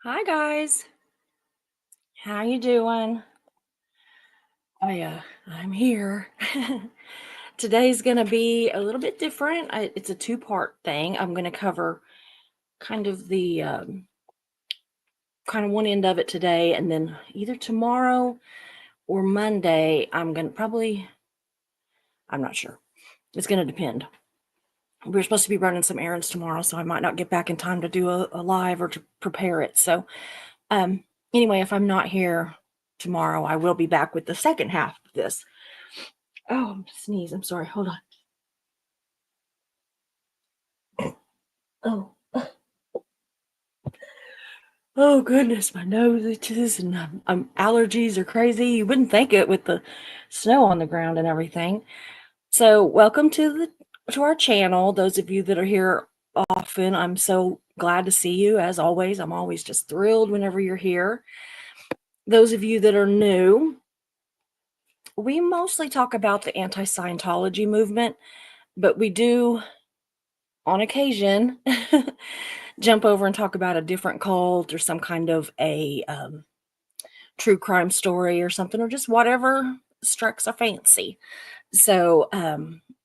Hi guys. How you doing? I'm here. Today's going to be a little bit different. It's a two-part thing. I'm going to cover kind of the kind of one end of it today, and then either tomorrow or Monday I'm going to probably I'm not sure. It's going to depend. We're supposed to be running some errands tomorrow, so I might not get back in time to do a live or to prepare it. So, um anyway, if I'm not here tomorrow, I will be back with the second half of this. Oh, I'm sneeze. I'm sorry. Hold on. Oh, oh goodness, my nose itches and allergies are crazy. You wouldn't think it with the snow on the ground and everything. So, welcome to our channel. Those of you that are here often, I'm so glad to see you. As always, I'm always just thrilled whenever you're here. Those of you that are new, we mostly talk about the anti-Scientology movement, but we do on occasion jump over and talk about a different cult or some kind of a true crime story or something, or just whatever strikes our fancy. So,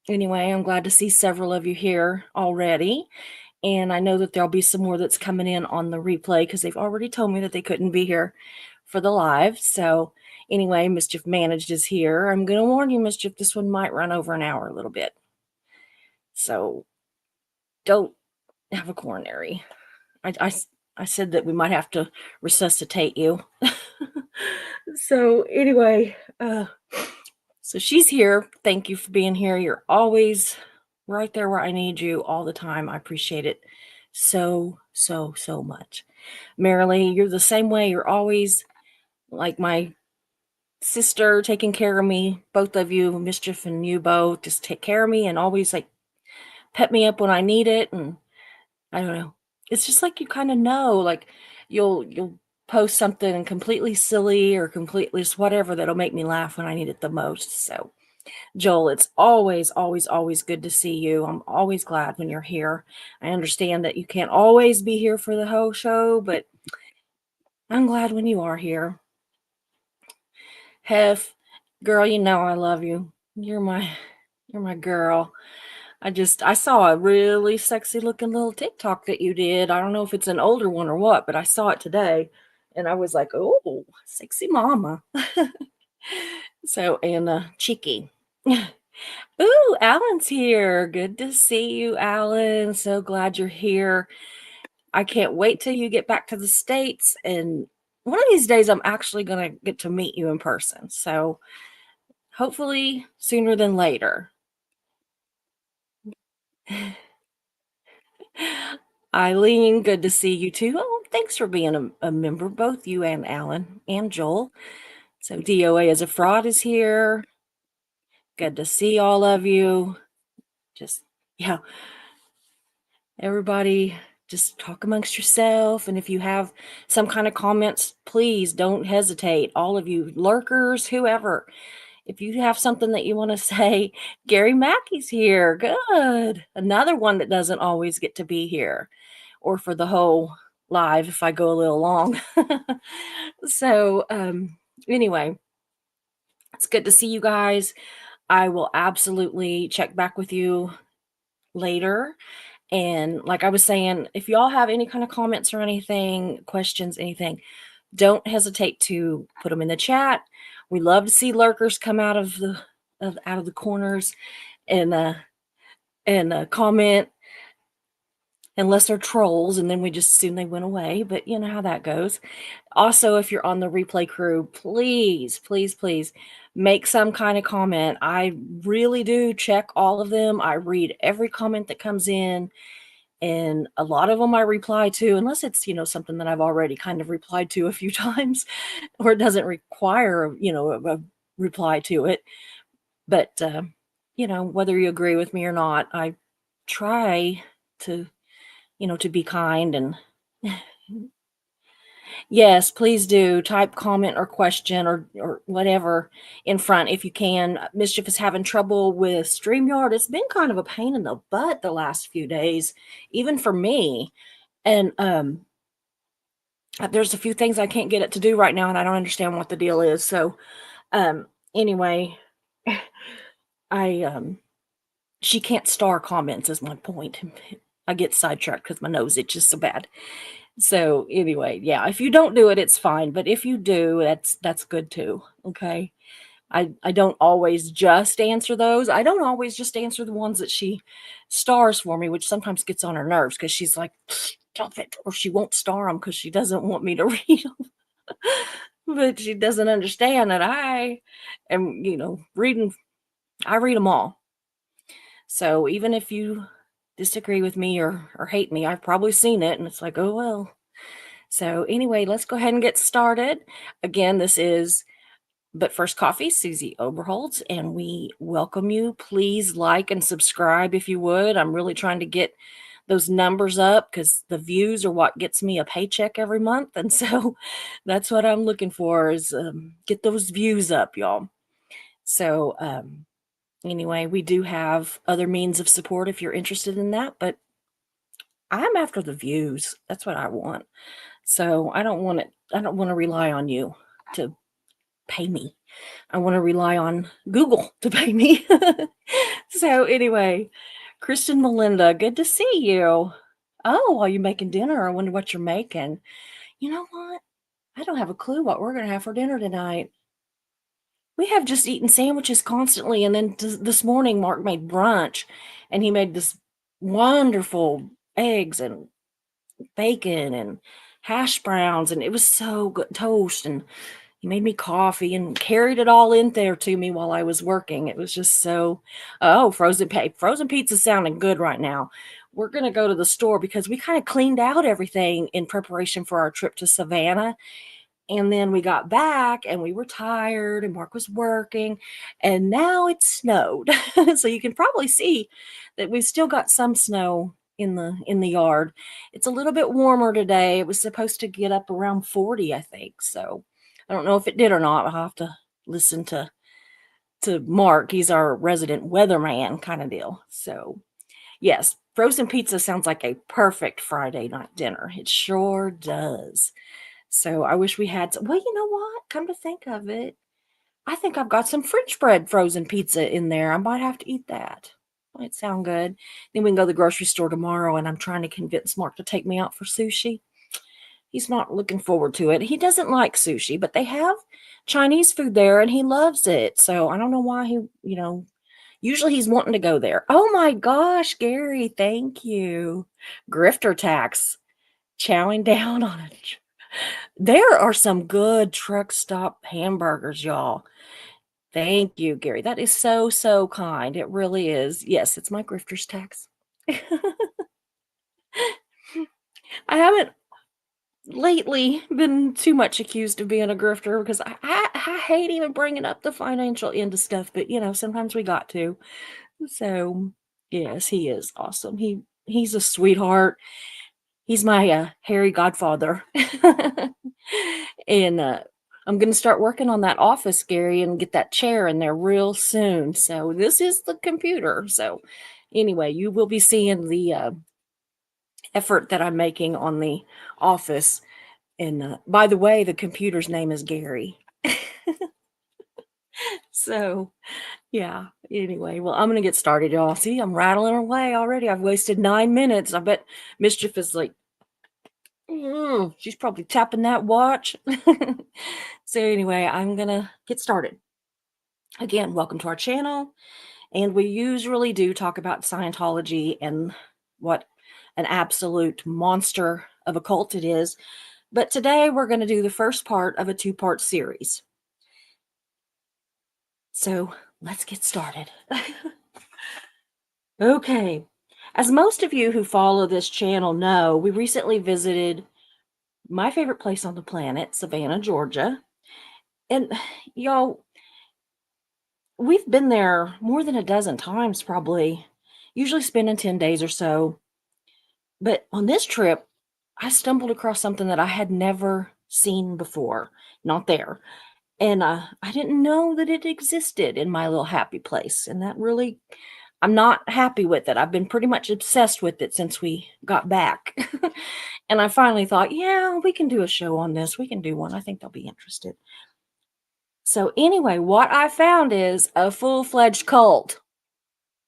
anyway, I'm glad to see several of you here already. And I know that there'll be some more that's coming in on the replay because they've already told me that they couldn't be here for the live. So, anyway, Mischief Managed is here. I'm going to warn you, Mischief, this one might run over an hour a little bit. So, don't have a coronary. I said that we might have to resuscitate you. So anyway, so she's here. Thank you for being here. You're always right there where I need you all the time. I appreciate it so much. Marilee, you're the same way. You're always like my sister, taking care of me. Both of you, Mischief and you both, just take care of me and always like pet me up when I need it. And I don't know. It's just like you kind of know, like you'll post something completely silly or completely just whatever that'll make me laugh when I need it the most. So, Joel, it's always good to see you. I'm always glad when you're here. I understand that you can't always be here for the whole show, but I'm glad when you are here. Hef, girl, you know I love you. You're my girl. I saw a really sexy looking little TikTok that you did. I don't know if it's an older one or what, but I saw it today and I was like, oh, sexy mama. So, and cheeky. Ooh, Alan's here. Good to see you, Alan. So glad you're here. I can't wait till you get back to the States. And one of these days, I'm actually going to get to meet you in person. So hopefully sooner than later. Eileen, good to see you too. Oh, thanks for being a member, both you and Alan and Joel. So DOA as a fraud is here. Good to see all of you. Just, yeah, everybody just talk amongst yourself. And if you have some kind of comments, please don't hesitate. All of you lurkers, whoever, if you have something that you want to say, Gary Mackey's here. Good. Another one that doesn't always get to be here or for the whole live if I go a little long. So, anyway, it's good to see you guys. I will absolutely check back with you later. And like I was saying, if y'all have any kind of comments or anything, questions, anything, don't hesitate to put them in the chat. We love to see lurkers come out of the corners and comment, unless they're trolls, and then we just assume they went away. But you know how that goes. Also, if you're on the replay crew, please make some kind of comment. I really do check all of them. I read every comment that comes in. And a lot of them I reply to, unless it's, something that I've already kind of replied to a few times, or it doesn't require, a reply to it. But, whether you agree with me or not, I try to, to be kind. And yes, please do type comment or question or whatever in front if you can. Mischief is having trouble with StreamYard. It's been kind of a pain in the butt the last few days, even for me. And There's a few things I can't get it to do right now, and I don't understand what the deal is. So, um, anyway, I she can't star comments is my point. I get sidetracked because my nose itches so bad. So anyway, yeah, if you don't do it, it's fine. But if you do, that's good too. Okay. I don't always just answer those. I don't always just answer the ones that she stars for me, which sometimes gets on her nerves because she's like, stop it, or she won't star them because she doesn't want me to read them. But she doesn't understand that I am, reading. I read them all. So even if you disagree with me or hate me, I've probably seen it, and it's like, oh well. So anyway, let's go ahead and get started. Again, this is But First Coffee, Susie Oberholtz, and we welcome you. Please like and subscribe if you would. I'm really trying to get those numbers up because the views are what gets me a paycheck every month. And so that's what I'm looking for is get those views up, y'all. So anyway, we do have other means of support if you're interested in that, but I'm after the views. That's what I want. So I don't want to rely on you to pay me. I want to rely on Google to pay me. So anyway, Kristen Melinda, good to see you. Oh, are you making dinner? I wonder what you're making. You know what? I don't have a clue what we're going to have for dinner tonight. We have just eaten sandwiches constantly. And then this morning, Mark made brunch and he made this wonderful eggs and bacon and hash browns. And it was so good, toast. And he made me coffee and carried it all in there to me while I was working. It was just so, oh, frozen pizza sounding good right now. We're going to go to the store because we kind of cleaned out everything in preparation for our trip to Savannah. And then we got back and we were tired and Mark was working and now it snowed. So you can probably see that we've still got some snow in the yard. It's a little bit warmer today. It was supposed to get up around 40, I think. So I don't know if it did or not. I'll have to listen to Mark. He's our resident weatherman kind of deal. So yes, frozen pizza sounds like a perfect Friday night dinner. It sure does. So I wish we had some. Well, you know what? Come to think of it, I think I've got some French bread frozen pizza in there. I might have to eat that. Might sound good. Then we can go to the grocery store tomorrow, and I'm trying to convince Mark to take me out for sushi. He's not looking forward to it. He doesn't like sushi, but they have Chinese food there, and he loves it. So I don't know why usually he's wanting to go there. Oh my gosh, Gary, thank you. Grifter tax, chowing down on it. There are some good truck stop hamburgers, y'all. Thank you, Gary. That is so, so kind. It really is. Yes, it's my grifter's tax. I haven't lately been too much accused of being a grifter because I hate even bringing up the financial end of stuff, but sometimes we got to. So yes, he is awesome. He's a sweetheart. He's my hairy godfather. And I'm going to start working on that office, Gary, and get that chair in there real soon. So this is the computer. So anyway, you will be seeing the effort that I'm making on the office. And by the way, the computer's name is Gary. So yeah, anyway, well, I'm going to get started, y'all. See, I'm rattling away already. I've wasted 9 minutes. I bet Mischief is like, she's probably tapping that watch. So anyway, I'm gonna get started. Again, welcome to our channel. And we usually do talk about Scientology and what an absolute monster of a cult it is. But today we're going to do the first part of a 2-part series. So let's get started. Okay. As most of you who follow this channel know, we recently visited my favorite place on the planet, Savannah, Georgia. And y'all, we've been there more than a dozen times, probably, usually spending 10 days or so. But on this trip, I stumbled across something that I had never seen before, not there. And I didn't know that it existed in my little happy place. And that really, I'm not happy with it. I've been pretty much obsessed with it since we got back. And I finally thought, yeah, we can do a show on this. We can do one. I think they'll be interested. So, anyway, what I found is a full-fledged cult.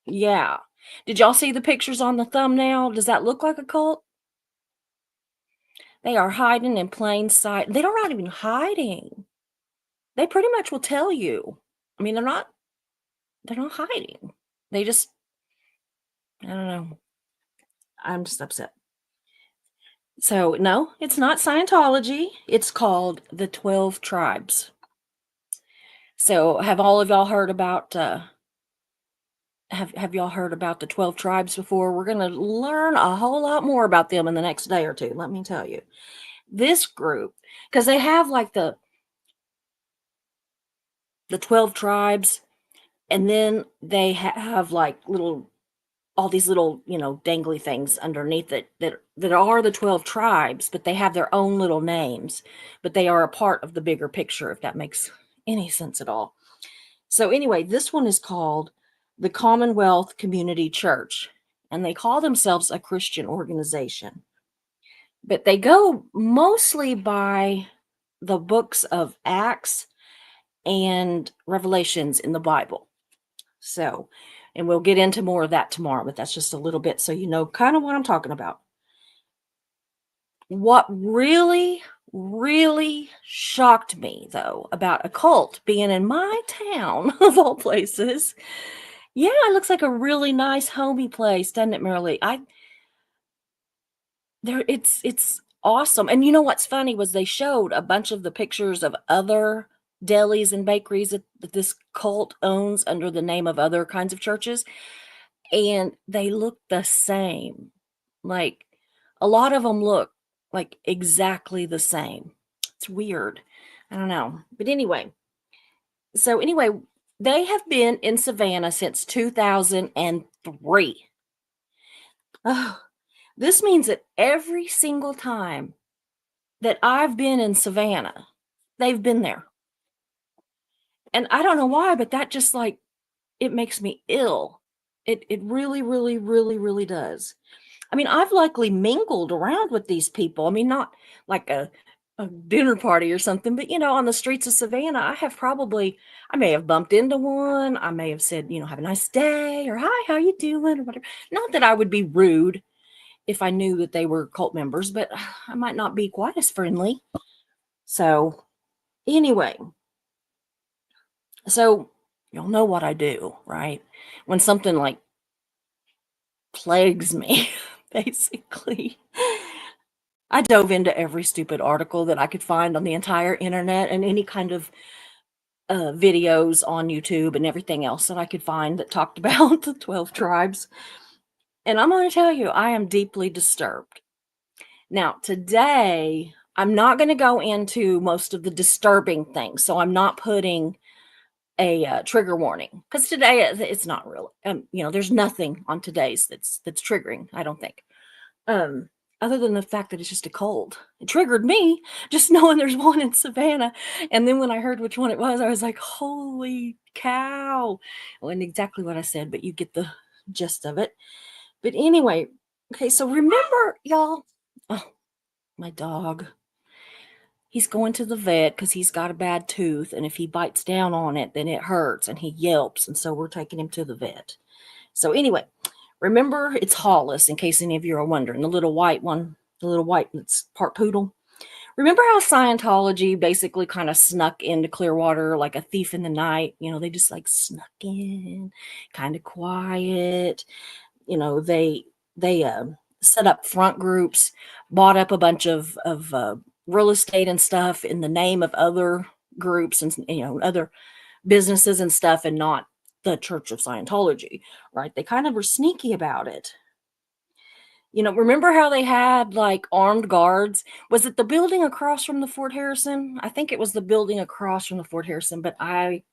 Yeah. Did y'all see the pictures on the thumbnail? Does that look like a cult? They are hiding in plain sight. They're not even hiding. They pretty much will tell you. I mean, they're not hiding. They just, I don't know. I'm just upset. So, no, it's not Scientology. It's called the 12 Tribes. So, have all of y'all heard about have y'all heard about the 12 tribes before? We're going to learn a whole lot more about them in the next day or two, let me tell you. This group, because they have like the 12 tribes, and then they have like all these little, dangly things underneath it that are the 12 tribes, but they have their own little names, but they are a part of the bigger picture, if that makes any sense at all. So anyway, this one is called the Commonwealth Community Church, and they call themselves a Christian organization. But they go mostly by the books of Acts and Revelations in the Bible. So, and we'll get into more of that tomorrow, but that's just a little bit so you know kind of what I'm talking about. What really, really shocked me, though, about a cult being in my town, of all places. Yeah, it looks like a really nice, homey place, doesn't it, Marilee? It's awesome. And you know what's funny was they showed a bunch of the pictures of other delis and bakeries that this cult owns under the name of other kinds of churches, and they look the same. Like, a lot of them look like exactly the same. It's weird. I don't know. But anyway, they have been in Savannah since 2003. Oh, this means that every single time that I've been in Savannah, they've been there. And I don't know why, but that just like it makes me ill. It really, really, really, really does. I mean, I've likely mingled around with these people. I mean, not like a dinner party or something, but on the streets of Savannah, I may have bumped into one. I may have said, have a nice day, or hi, how you doing, or whatever. Not that I would be rude if I knew that they were cult members, but I might not be quite as friendly. So, anyway, so you'll know what I do, right? When something like plagues me, basically. I dove into every stupid article that I could find on the entire internet and any kind of videos on YouTube and everything else that I could find that talked about the 12 tribes. And I'm going to tell you, I am deeply disturbed. Now, today, I'm not going to go into most of the disturbing things. So I'm not putting a trigger warning, because today it's not really, there's nothing on today's that's triggering, I don't think. Other than the fact that it's just a cold. It triggered me just knowing there's one in Savannah. And then when I heard which one it was, I was like, holy cow. It wasn't exactly what I said, but you get the gist of it. But anyway, okay, so remember, y'all, oh, my dog. He's going to the vet because he's got a bad tooth. And if he bites down on it, then it hurts and he yelps. And so we're taking him to the vet. So anyway, remember, it's Hollis, in case any of you are wondering, the little white one, that's part poodle. Remember how Scientology basically kind of snuck into Clearwater like a thief in the night? They just like snuck in, kind of quiet. They set up front groups, bought up a bunch of real estate and stuff in the name of other groups and other businesses and stuff, and not the Church of Scientology, right? They kind of were sneaky about it. Remember how they had like armed guards? Was it the building across from the Fort Harrison? I think it was the building across from the Fort Harrison, but I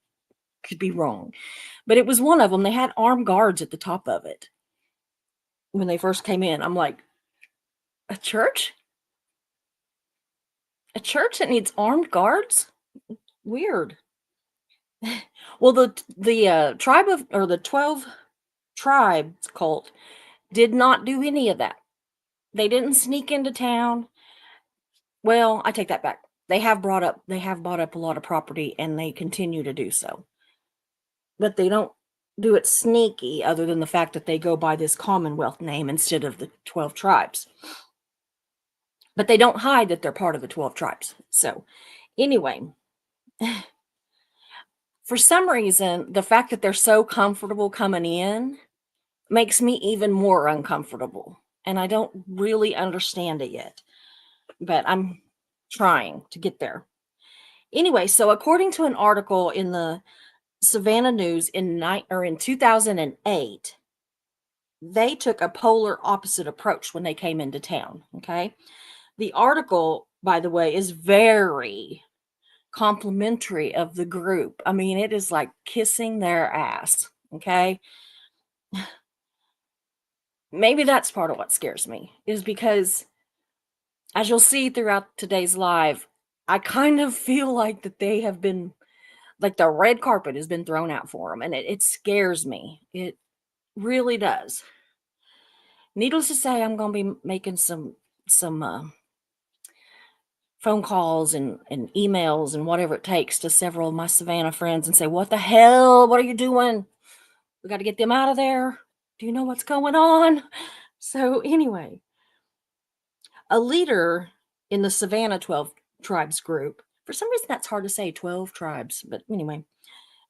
could be wrong. But it was one of them. They had armed guards at the top of it when they first came in. I'm like, a church? A church that needs armed guards? Weird. Well, the tribe or the 12 tribes cult did not do any of that. They didn't sneak into town. Well, I take that back. They have bought up a lot of property and they continue to do so. But they don't do it sneaky other than the fact that they go by this Commonwealth name instead of the 12 tribes. But they don't hide that they're part of the 12 tribes. So, anyway, for some reason, the fact that they're so comfortable coming in makes me even more uncomfortable. And I don't really understand it yet, but I'm trying to get there. Anyway, so according to an article in the Savannah News in 2008, they took a polar opposite approach when they came into town. Okay. The article, by the way, is very complimentary of the group. I mean, it is like kissing their ass. Okay. Maybe that's part of what scares me, is because as you'll see throughout today's live, I kind of feel like that they have been, like, the red carpet has been thrown out for them, and it scares me. It really does. Needless to say, I'm going to be making some phone calls and emails and whatever it takes to several of my Savannah friends and say, "What the hell? What are you doing? We got to get them out of there. Do you know what's going on?" So anyway, a leader in the Savannah 12 tribes group, for some reason that's hard to say, 12 tribes, but anyway,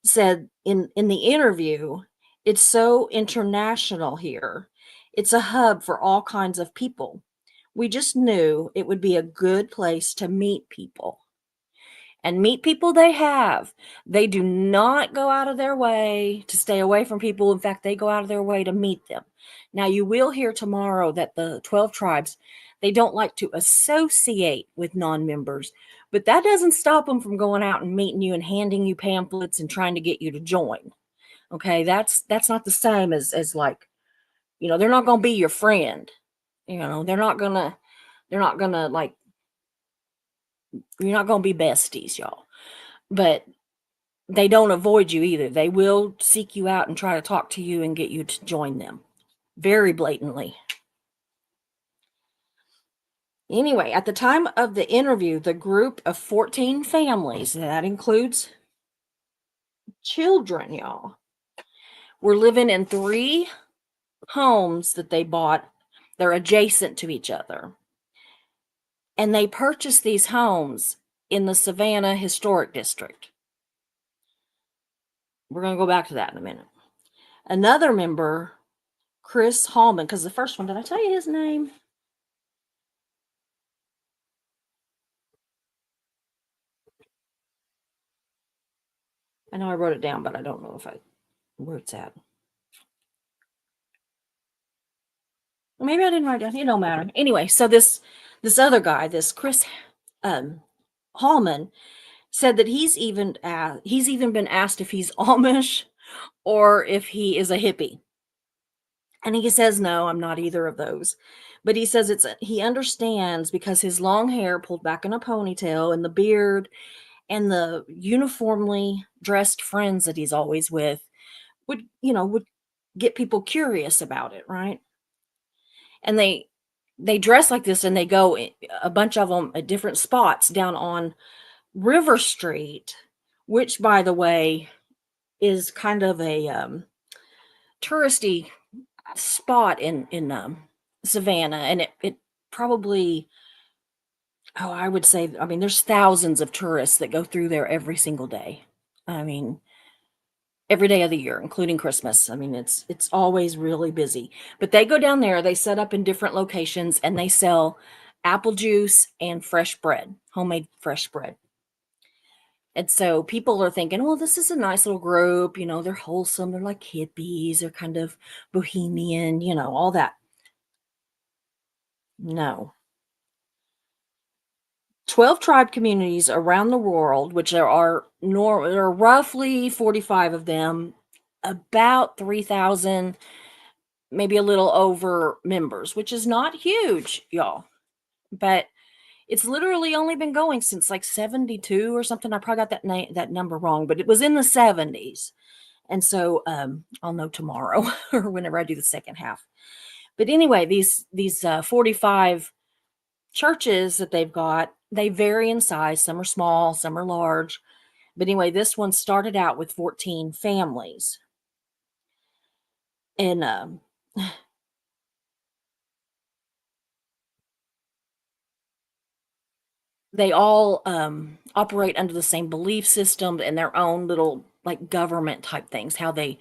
said in the interview, "It's so international here. It's a hub for all kinds of people. We just knew it would be a good place to meet people." And meet people they have. They do not go out of their way to stay away from people. In fact, they go out of their way to meet them. Now, you will hear tomorrow that the 12 tribes, they don't like to associate with non-members, but that doesn't stop them from going out and meeting you and handing you pamphlets and trying to get you to join. Okay, that's not the same as like, they're not going to be your friend. They're not gonna like, you're not going to be besties, y'all. But they don't avoid you either. They will seek you out and try to talk to you and get you to join them very blatantly. Anyway, at the time of the interview, the group of 14 families, that includes children, y'all, were living in 3 homes that they bought. They're adjacent to each other. And they purchased these homes in the Savannah Historic District. We're going to go back to that in a minute. Another member, Chris Hallman, because the first one, did I tell you his name? I know I wrote it down, but I don't know where it's at. Maybe I didn't write it down. It don't matter. Anyway, so this other guy, this Chris Hallman, said that he's even been asked if he's Amish or if he is a hippie. And he says, "No, I'm not either of those." But he says he understands because his long hair pulled back in a ponytail and the beard and the uniformly dressed friends that he's always with would get people curious about it, right? And they dress like this and they go, a bunch of them, at different spots down on River Street, which, by the way, is kind of a touristy spot in Savannah, and it probably, I would say, I mean, there's thousands of tourists that go through there every single day. I mean, every day of the year, including Christmas. I mean, it's always really busy. But they go down there, they set up in different locations, and they sell apple juice and fresh bread, homemade fresh bread. And so people are thinking, well, this is a nice little group. They're wholesome. They're like hippies. They're kind of bohemian, all that. No. 12 tribe communities around the world, which there are roughly 45 of them, about 3,000, maybe a little over members, which is not huge, y'all. But it's literally only been going since like 72 or something. I probably got that number wrong, but it was in the 70s. And so I'll know tomorrow or whenever I do the second half. But anyway, these 45 churches that they've got, they vary in size. Some are small, some are large. But anyway, this one started out with 14 families. And they all operate under the same belief system and their own little like government type things, how they,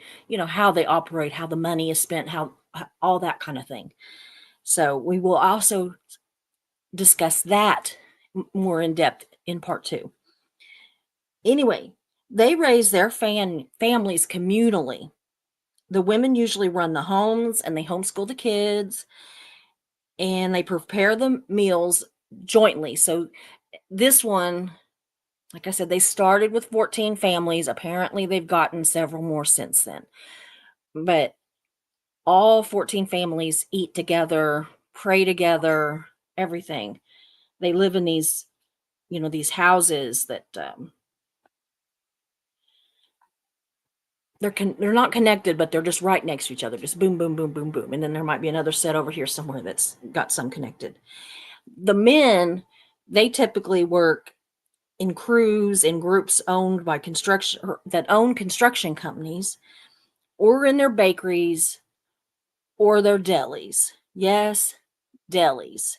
how they operate, how the money is spent, how all that kind of thing. So we will also discuss that more in depth in part two. Anyway, they raise their families communally. The women usually run the homes and they homeschool the kids and they prepare the meals jointly. So this one, like I said, they started with 14 families. Apparently, they've gotten several more since then. But all 14 families eat together, pray together, everything. They live in these houses that they're not connected, but they're just right next to each other, just boom, boom, boom, boom, boom. And then there might be another set over here somewhere that's got some connected. The men, they typically work in crews in groups owned by construction or that own construction companies, or in their bakeries or their delis. Yes, delis.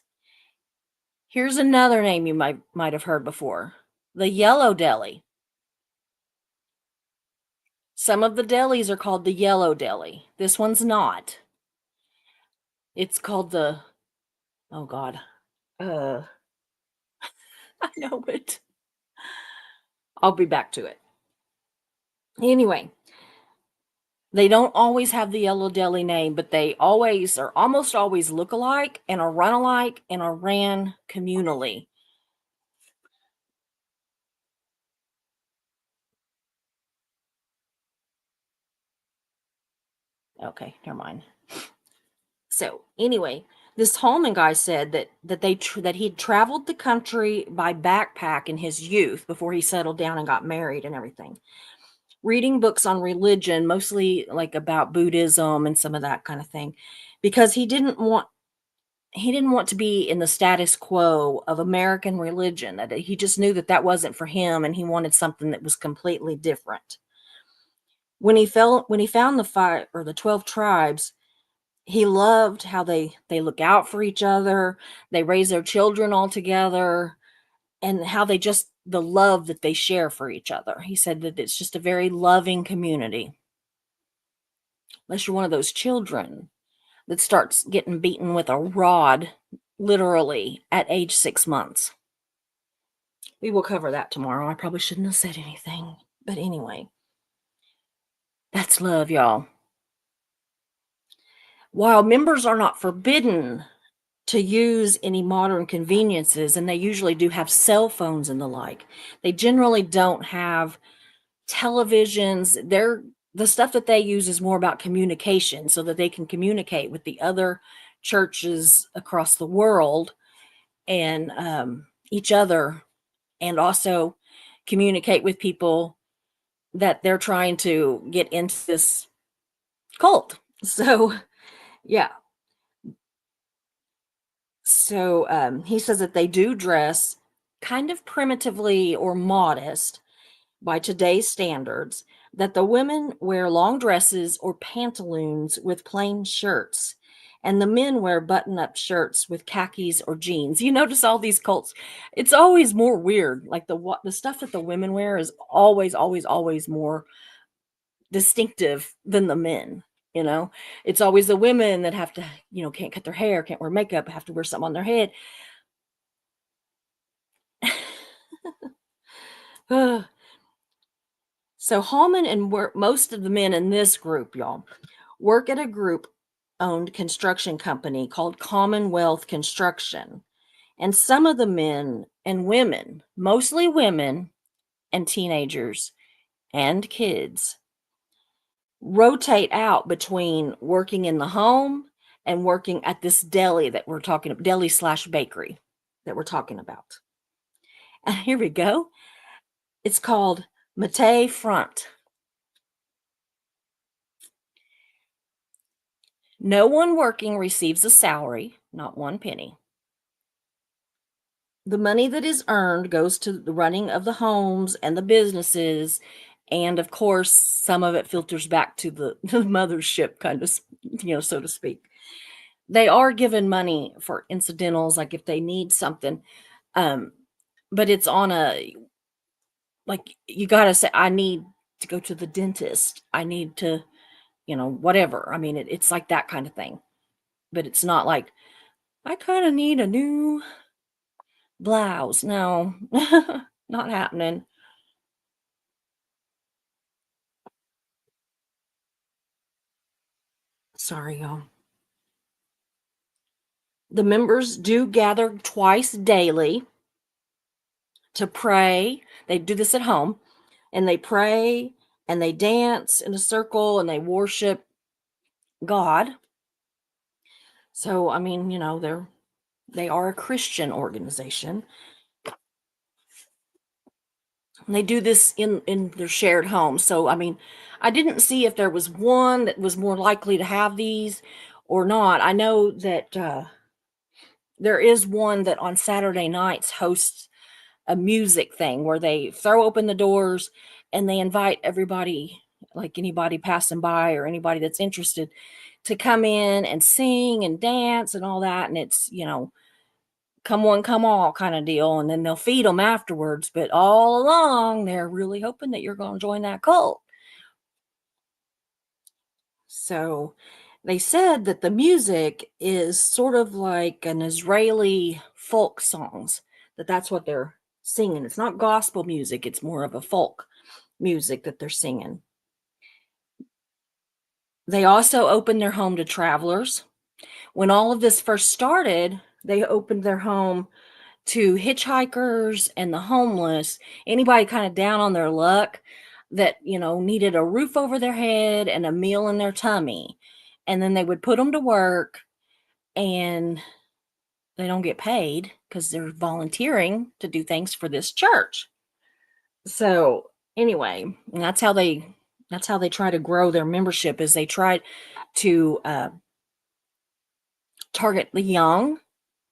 Here's another name you might have heard before. The Yellow Deli. Some of the delis are called the Yellow Deli. This one's not. It's called the, oh God. Uh I know it. I'll be back to it. Anyway, they don't always have the Yellow Deli name, but they always or almost always look alike and are run alike and are ran communally. Okay, never mind. So anyway, this Holman guy said that he'd traveled the country by backpack in his youth before he settled down and got married and everything. Reading books on religion, mostly like about Buddhism and some of that kind of thing, because he didn't want to be in the status quo of American religion. That he just knew that wasn't for him, and he wanted something that was completely different. When he found the 12 tribes, he loved how they look out for each other, they raise their children all together, and how the love that they share for each other. He said that it's just a very loving community. Unless you're one of those children that starts getting beaten with a rod, literally, at age 6 months. We will cover that tomorrow. I probably shouldn't have said anything. But anyway, that's love, y'all. While members are not forbidden to use any modern conveniences, and they usually do have cell phones and the like, they generally don't have televisions. The stuff that they use is more about communication so that they can communicate with the other churches across the world and each other, and also communicate with people that they're trying to get into this cult. So, yeah. So he says that they do dress kind of primitively or modest by today's standards, that the women wear long dresses or pantaloons with plain shirts, and the men wear button-up shirts with khakis or jeans. You notice all these cults, it's always more weird. Like the stuff that the women wear is always, always, always more distinctive than the men. It's always the women that have to, can't cut their hair, can't wear makeup, have to wear something on their head. So Hallman and most of the men in this group, y'all, work at a group-owned construction company called Commonwealth Construction. And some of the men and women, mostly women and teenagers and kids, rotate out between working in the home and working at this deli that we're talking about, deli/bakery that we're talking about. And here we go. It's called Mate Front. No one working receives a salary, not one penny. The money that is earned goes to the running of the homes and the businesses, and of course, some of it filters back to the the mothership kind of, so to speak. They are given money for incidentals, like if they need something, um, but it's on a like, you gotta say, "I need to go to the dentist. I need to," whatever. I mean, it's like that kinda thing, but it's not like, "I kinda need a new blouse." No, not happening. Sorry, y'all. The members do gather twice daily to pray. They do this at home, and they pray, and they dance in a circle, and they worship God. So, I mean, they are a Christian organization. And they do this in their shared home. So, I mean, I didn't see if there was one that was more likely to have these or not. I know that there is one that on Saturday nights hosts a music thing where they throw open the doors and they invite everybody, like anybody passing by or anybody that's interested, to come in and sing and dance and all that. And it's, come one, come all kind of deal. And then they'll feed them afterwards. But all along, they're really hoping that you're going to join that cult. So they said that the music is sort of like an Israeli folk songs, that's what they're singing. It's not gospel music, it's more of a folk music that they're singing. They also opened their home to travelers. When all of this first started, they opened their home to hitchhikers and the homeless, anybody kind of down on their luck that, needed a roof over their head and a meal in their tummy. And then they would put them to work, and they don't get paid because they're volunteering to do things for this church. So anyway, and that's how they try to grow their membership, is they try to target the young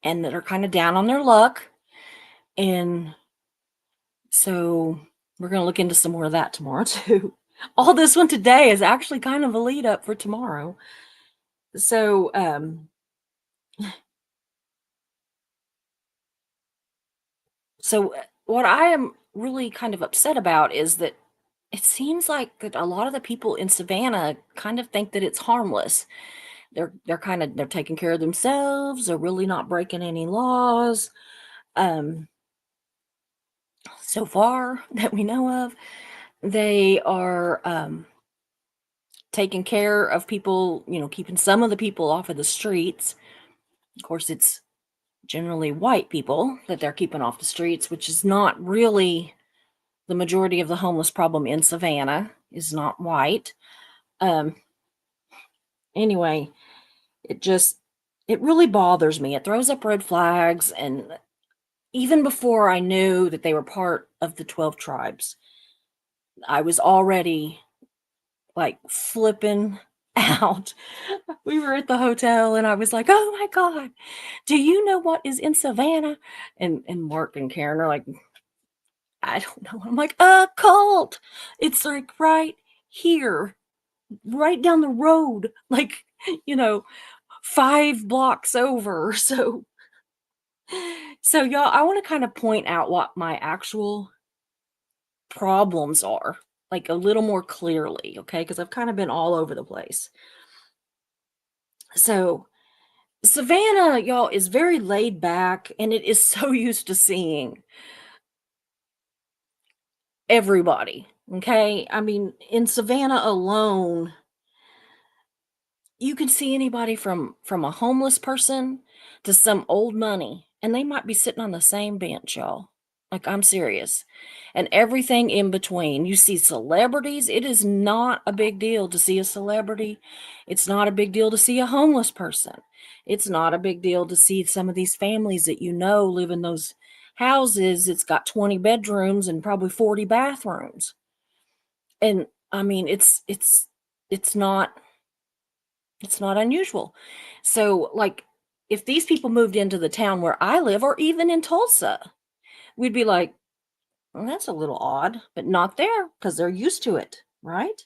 and that are kind of down on their luck. And so we're going to look into some more of that tomorrow too. All this one today is actually kind of a lead up for tomorrow. So what I am really kind of upset about is that it seems like that a lot of the people in Savannah kind of think that it's harmless. They're taking care of themselves. They're really not breaking any laws. Um, so far that we know of, they are taking care of people. Keeping some of the people off of the streets. Of course, it's generally white people that they're keeping off the streets, which is not really the majority of the homeless problem in Savannah is not white. Um, anyway, it just it really bothers me. It throws up red flags, and even before I knew that they were part of the 12 tribes, I was already like flipping out. We were at the hotel and I was like, "Oh my god, do you know what is in Savannah?" And Mark and Karen are like, "I don't know." I'm like, "A cult. It's like right here, right down the road, like, you know, 5 blocks over." So y'all, I want to kind of point out what my actual problems are, like a little more clearly, okay? Because I've kind of been all over the place. So Savannah, y'all, is very laid back, and it is so used to seeing everybody. Okay. I mean, in Savannah alone, you can see anybody from a homeless person to some old money, and they might be sitting on the same bench, y'all. Like, I'm serious. And everything in between. You see celebrities. It is not a big deal to see a celebrity. It's not a big deal to see a homeless person. It's not a big deal to see some of these families that live in those houses. It's got 20 bedrooms and probably 40 bathrooms. And I mean, it's not It's not unusual. So, like, if these people moved into the town where I live or even in Tulsa, we'd be like, "Well, that's a little odd," but not there because 'cause they're used to it, right?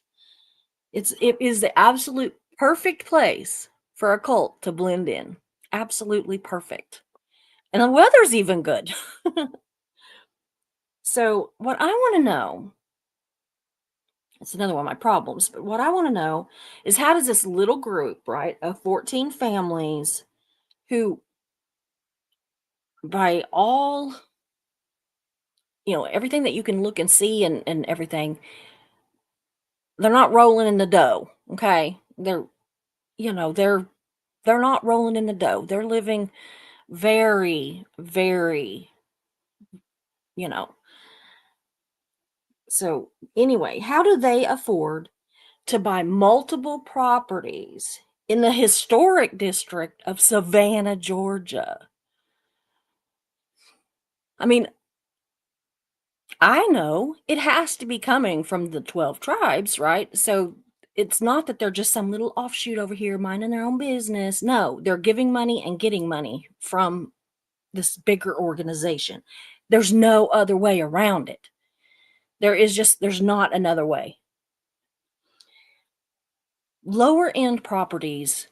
It is the absolute perfect place for a cult to blend in. Absolutely perfect. And the weather's even good. So, what I wanna know, it's another one of my problems, but what I wanna know is how does this little group, right, of 14 families who by all, everything that you can look and see and everything, they're not rolling in the dough, okay? You know, they're they're not rolling in the dough. They're living very, very, you know. So anyway, how do they afford to buy multiple properties in the historic district of Savannah, Georgia? I mean, I know it has to be coming from the 12 tribes, right? So it's not that they're just some little offshoot over here minding their own business. No, they're giving money and getting money from this bigger organization. There's no other way around it. There's not another way. Lower end properties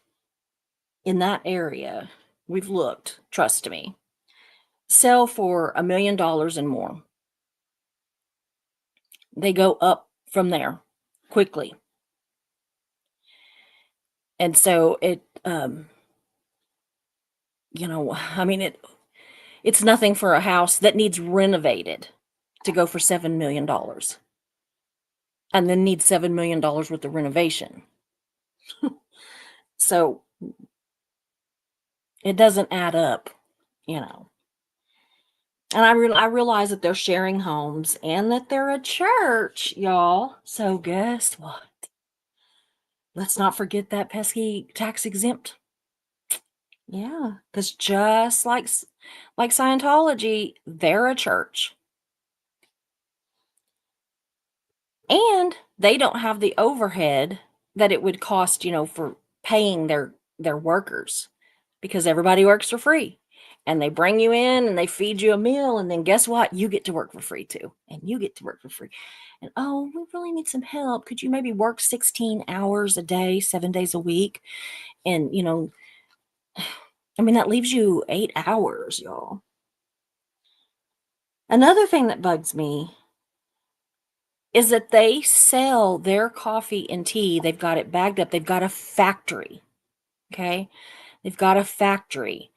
in that area, we've looked, trust me, sell for $1 million and more. They go up from there quickly. And so I mean, it's nothing for a house that needs renovated to go for $7 million and then needs $7 million worth of renovation. So it doesn't add up, you know. And I realize that they're sharing homes and that they're a church, y'all. So guess what? Let's not forget that pesky tax exempt. Yeah, because just like Scientology, they're a church. And they don't have the overhead that it would cost, for paying their workers because everybody works for free. And they bring you in and they feed you a meal and then guess what? You get to work for free too. And you get to work for free. And oh, we really need some help. Could you maybe work 16 hours a day, 7 days a week? And, I mean that leaves you 8 hours, y'all. Another thing that bugs me is that they sell their coffee and tea. They've got it bagged up. They've got a factory. Okay. They've got a factory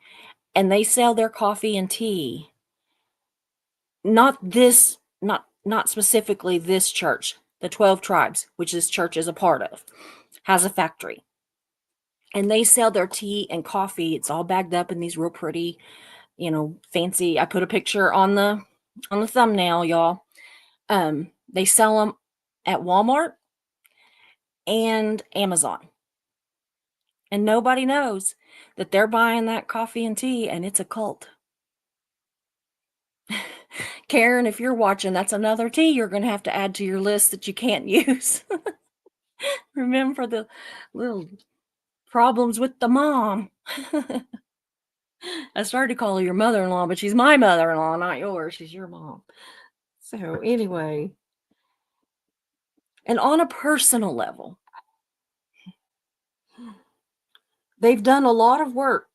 and they sell their coffee and tea. Not specifically this church, the 12 tribes, which this church is a part of, has a factory. And they sell their tea and coffee. It's all bagged up in these real pretty, fancy. I put a picture on the thumbnail, y'all. They sell them at Walmart and Amazon. And nobody knows that they're buying that coffee and tea and it's a cult. Karen, if you're watching, that's another tea you're going to have to add to your list that you can't use. Remember the little problems with the mom. I started to call her your mother-in-law, but she's my mother-in-law, not yours. She's your mom. So anyway, and on a personal level, they've done a lot of work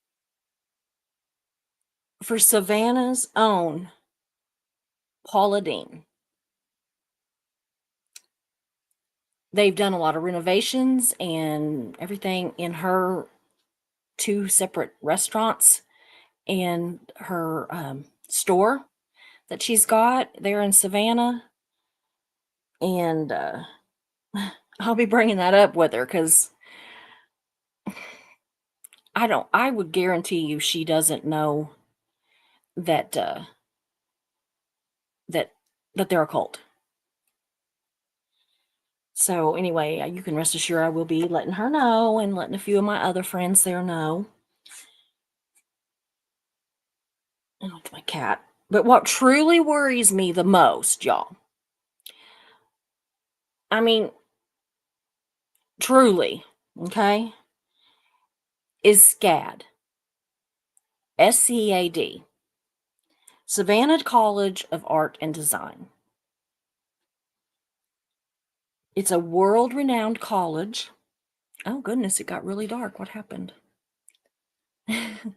for Savannah's own Paula Dean. They've done a lot of renovations and everything in her 2 separate restaurants and her store that she's got there in Savannah. And I'll be bringing that up with her because I would guarantee you she doesn't know that that that they're a cult. So anyway, you can rest assured I will be letting her know and letting a few of my other friends there know. Oh, it's my cat. But what truly worries me the most, y'all, I mean, truly, okay, is SCAD. SCAD. Savannah College of Art and Design. It's a world-renowned college. Oh goodness, it got really dark. What happened? It's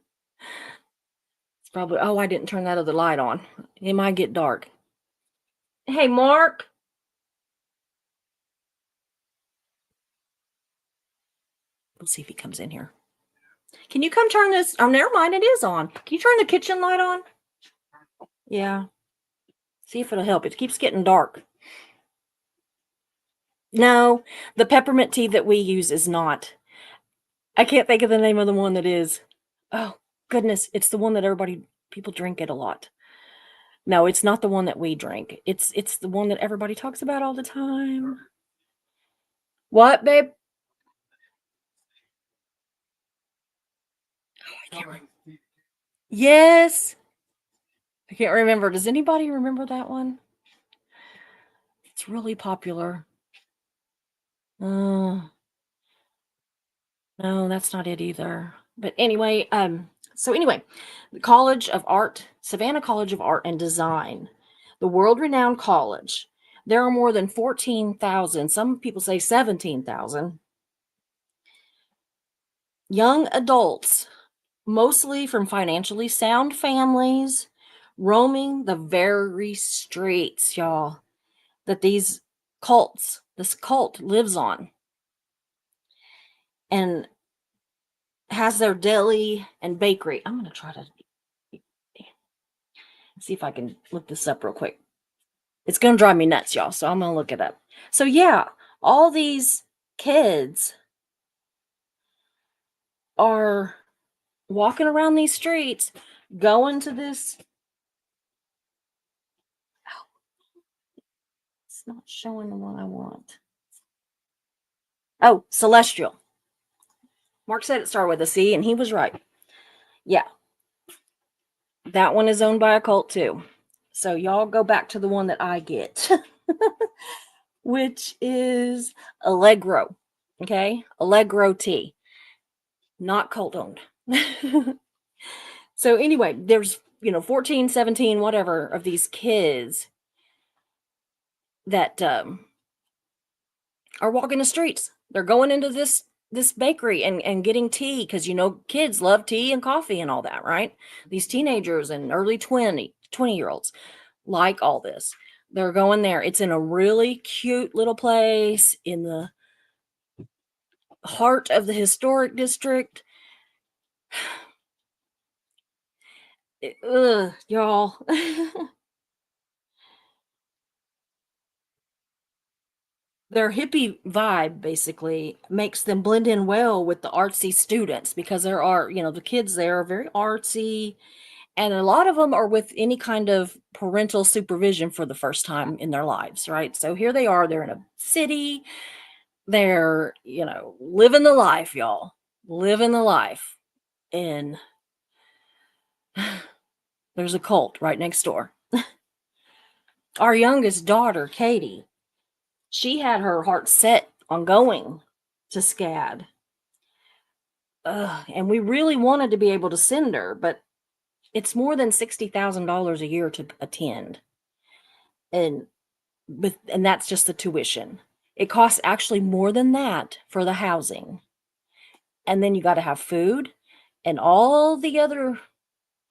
probably, oh, I didn't turn that other light on. It might get dark. Hey, Mark. Let's see if he comes in here. Can you come turn this? Oh, never mind. It is on. Can you turn the kitchen light on? Yeah. See if it'll help. It keeps getting dark. No, the peppermint tea that we use is not. I can't think of the name of the one that is. Oh, goodness. It's the one that people drink it a lot. No, it's not the one that we drink. It's the one that everybody talks about all the time. What, babe? I can't remember. Yes. I can't remember. Does anybody remember that one? It's really popular. No, that's not it either. But anyway, the College of Art, Savannah College of Art and Design, the world-renowned college. There are more than 14,000, some people say 17,000 young adults, mostly from financially sound families, roaming the very streets, y'all, that this cult lives on and has their deli and bakery. I'm going to try to see if I can look this up real quick. It's going to drive me nuts, y'all, so I'm going to look it up. So, yeah, all these kids are walking around these streets, going to this. Oh, it's not showing the one I want. Oh, Celestial. Mark said it started with a C, and he was right. Yeah. That one is owned by a cult, too. So y'all go back to the one that I get, which is Allegro. Okay? Allegro tea. Not cult owned. So anyway, there's, 14, 17, whatever of these kids that are walking the streets. They're going into this bakery and getting tea because kids love tea and coffee and all that, right? These teenagers and early 20-year-olds like all this. They're going there. It's in a really cute little place in the heart of the historic district. Ugh, y'all. Their hippie vibe basically makes them blend in well with the artsy students because there are, the kids there are very artsy, and a lot of them are with any kind of parental supervision for the first time in their lives, right? So here they are, they're in a city, they're, living the life, y'all. Living the life. And there's a cult right next door. Our youngest daughter, Katie, she had her heart set on going to SCAD. And we really wanted to be able to send her, but it's more than $60,000 a year to attend. And that's just the tuition. It costs actually more than that for the housing. And then you got to have food and all the other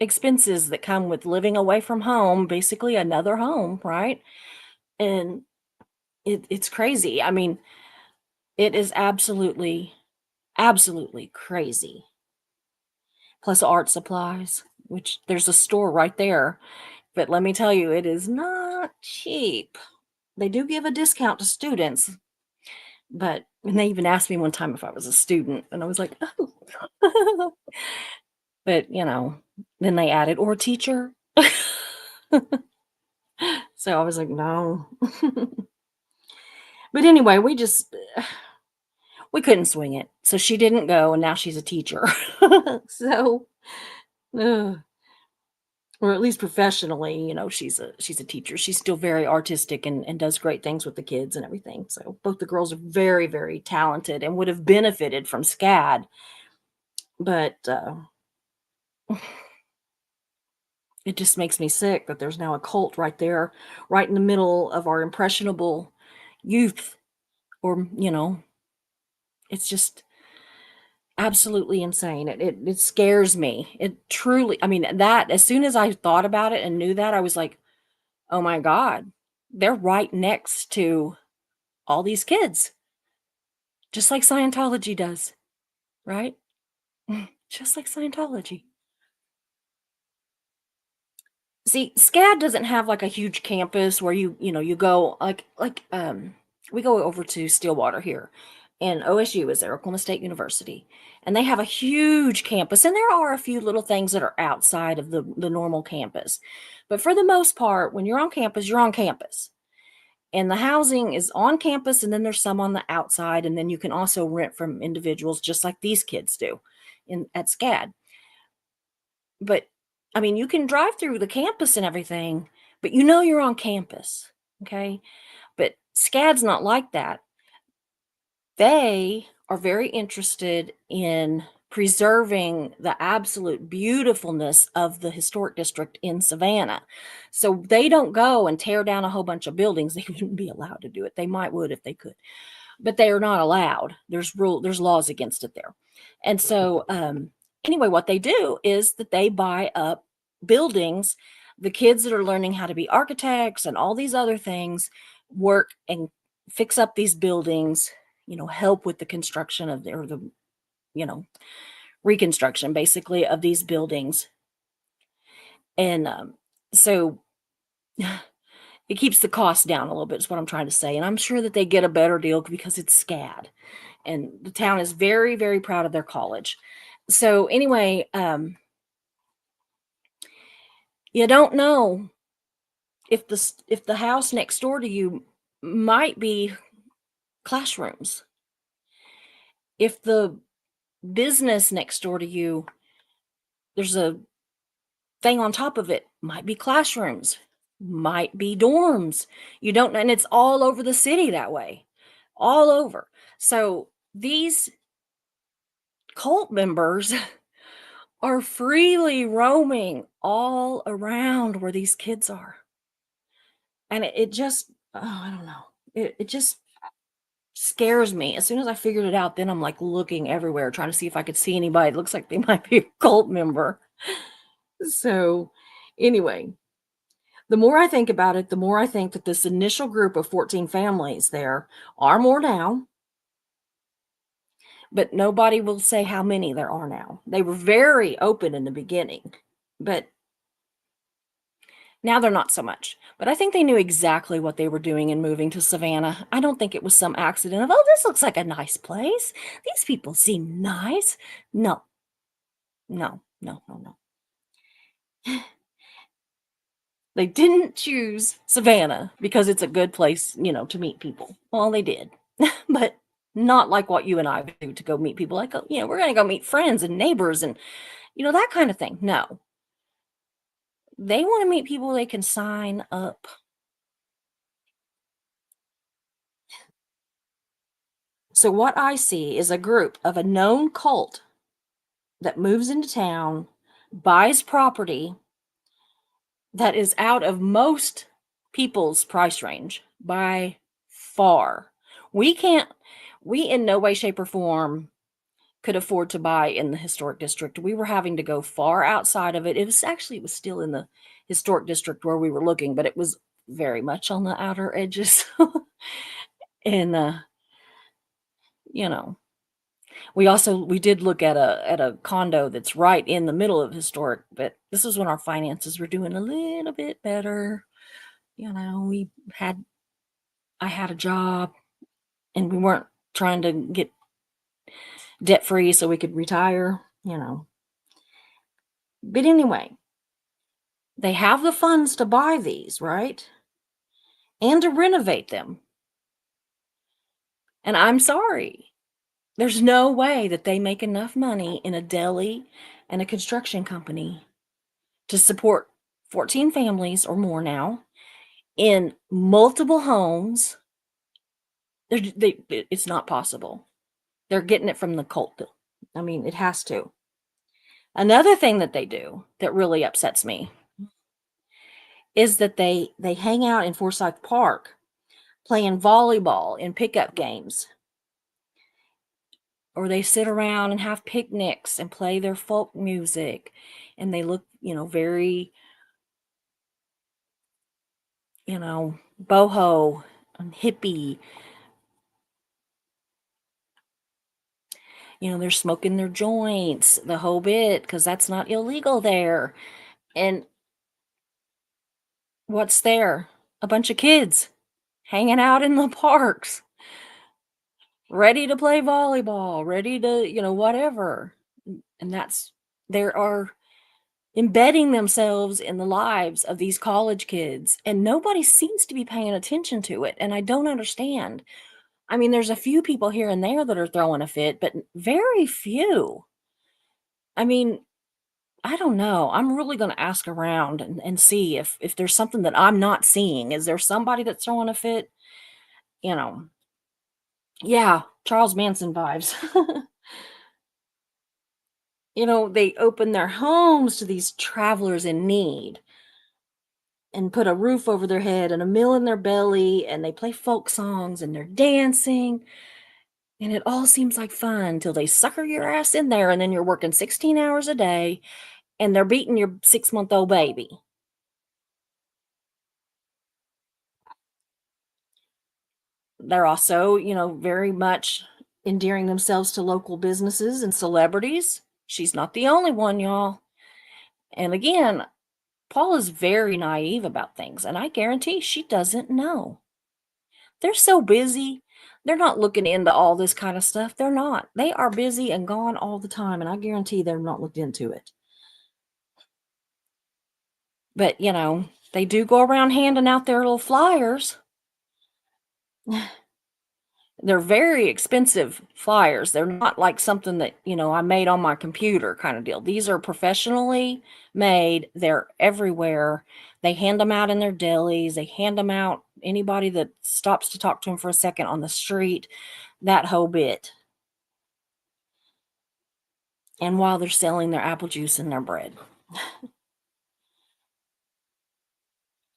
expenses that come with living away from home, basically another home, right? And it's crazy. I mean, it is absolutely, absolutely crazy. Plus art supplies, which there's a store right there. But let me tell you, it is not cheap. They do give a discount to students. And they even asked me one time if I was a student, and I was like, oh. But, then they added, or teacher. So I was like, no. But anyway, we couldn't swing it. So she didn't go, and now she's a teacher. So, or at least professionally, she's a teacher. She's still very artistic and does great things with the kids and everything. So both the girls are very, very talented and would have benefited from SCAD But it just makes me sick that there's now a cult right there, right in the middle of our impressionable youth. Or, it's just absolutely insane. It scares me. It truly, I mean, that as soon as I thought about it and knew that, I was like, oh my God, they're right next to all these kids, just like Scientology does, right? Just like Scientology. See, SCAD doesn't have like a huge campus where you go we go over to Stillwater here, and OSU is there, Oklahoma State University, and they have a huge campus, and there are a few little things that are outside of the normal campus. But for the most part, when you're on campus, you're on campus. And the housing is on campus, and then there's some on the outside, and then you can also rent from individuals just like these kids do in at SCAD. But, I mean, you can drive through the campus and everything, but you're on campus, okay? But SCAD's not like that. They are very interested in preserving the absolute beautifulness of the historic district in Savannah. So they don't go and tear down a whole bunch of buildings. They wouldn't be allowed to do it. They might would if they could, but they are not allowed. There's laws against it there. And so anyway, what they do is that they buy up buildings. The kids that are learning how to be architects and all these other things work and fix up these buildings, help with the construction of you know, reconstruction basically of these buildings. And so it keeps the cost down a little bit, is what I'm trying to say. And I'm sure that they get a better deal because it's SCAD. And the town is very, very proud of their college. So anyway, you don't know if the house next door to you might be classrooms. If the business next door to you, there's a thing on top of it, might be classrooms, might be dorms. You don't know, and it's all over the city that way, all over. So these cult members are freely roaming all around where these kids are. And it just, oh, I don't know. It just scares me. As soon as I figured it out, then I'm like looking everywhere, trying to see if I could see anybody. It looks like they might be a cult member. So, anyway, the more I think about it, the more I think that this initial group of 14 families there are more now, but nobody will say how many there are now. They were very open in the beginning, but now they're not so much. But I think they knew exactly what they were doing in moving to Savannah. I don't think it was some accident of, oh, this looks like a nice place. These people seem nice. No, no, no, no, no. They didn't choose Savannah because it's a good place, to meet people. Well, they did, but not like what you and I do to go meet people. Like, we're going to go meet friends and neighbors and, that kind of thing. No, they want to meet people they can sign up. So what I see is a group of a known cult that moves into town, buys property that is out of most people's price range by far. We can't, we in no way, shape, or form could afford to buy in the historic district. We were having to go far outside of it. It was still in the historic district where we were looking, but it was very much on the outer edges. And you know, we did look at a condo that's right in the middle of historic, but this is when our finances were doing a little bit better. We had I had a job, and we weren't trying to get debt free so we could retire. But anyway, they have the funds to buy these, right? And to renovate them. And I'm sorry. There's no way that they make enough money in a deli and a construction company to support 14 families or more now in multiple homes. It's not possible. They're getting it from the cult. I mean, it has to. Another thing that they do that really upsets me is that they hang out in Forsyth Park playing volleyball in pickup games, or they sit around and have picnics and play their folk music, and they look, very, boho and hippie. They're smoking their joints, the whole bit, because that's not illegal there. And what's there? A bunch of kids hanging out in the parks, ready to play volleyball, ready to, whatever. And they are embedding themselves in the lives of these college kids, and nobody seems to be paying attention to it. And I don't understand. I mean, there's a few people here and there that are throwing a fit, but very few. I mean, I don't know. I'm really going to ask around and see if there's something that I'm not seeing. Is there somebody that's throwing a fit? You know, yeah, Charles Manson vibes. They open their homes to these travelers in need and put a roof over their head and a meal in their belly, and they play folk songs and they're dancing, and it all seems like fun till they sucker your ass in there, and then you're working 16 hours a day and they're beating your 6-month-old baby. They're also, very much endearing themselves to local businesses and celebrities. She's not the only one, y'all. And again, Paul is very naive about things, and I guarantee she doesn't know. They're so busy. They're not looking into all this kind of stuff. They're not. They are busy and gone all the time, and I guarantee they're not looked into it. But, they do go around handing out their little flyers. They're very expensive flyers. They're not like something that, I made on my computer kind of deal. These are professionally made. They're everywhere. They hand them out in their delis. They hand them out anybody that stops to talk to them for a second on the street, that whole bit. And while they're selling their apple juice and their bread.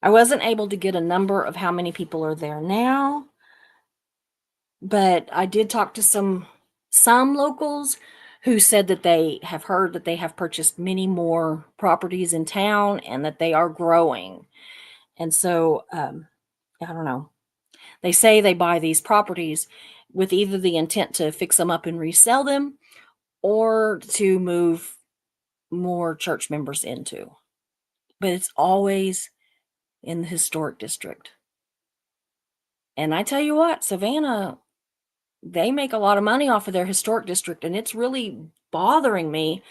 I wasn't able to get a number of how many people are there now, but I did talk to some locals who said that they have heard that they have purchased many more properties in town and that they are growing. And so, I don't know. They say they buy these properties with either the intent to fix them up and resell them or to move more church members into. But it's always in the historic district. And I tell you what, Savannah, they make a lot of money off of their historic district, and it's really bothering me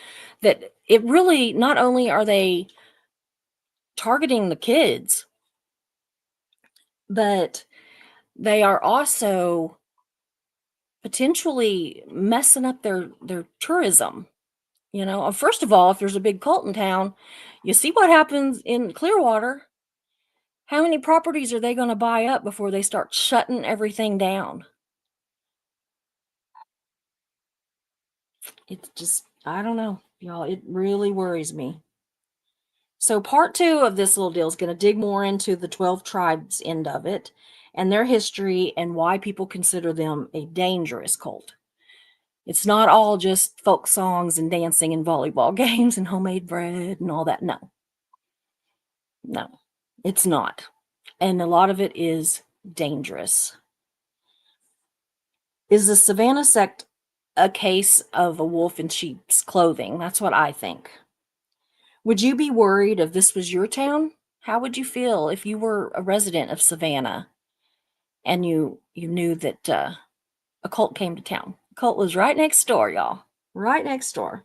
that it really, not only are they targeting the kids, but they are also potentially messing up their tourism. First of all, if there's a big cult in town, you see what happens in Clearwater. How many properties are they going to buy up before they start shutting everything down? It's just, I don't know, y'all. It really worries me. So part 2 of this little deal is going to dig more into the 12 tribes end of it and their history and why people consider them a dangerous cult. It's not all just folk songs and dancing and volleyball games and homemade bread and all that. No, it's not. And a lot of it is dangerous. Is the Savannah sect a case of a wolf in sheep's clothing? That's what I think. Would you be worried if this was your town? How would you feel if you were a resident of Savannah and you knew that a cult came to town? The cult was right next door, y'all. Right next door.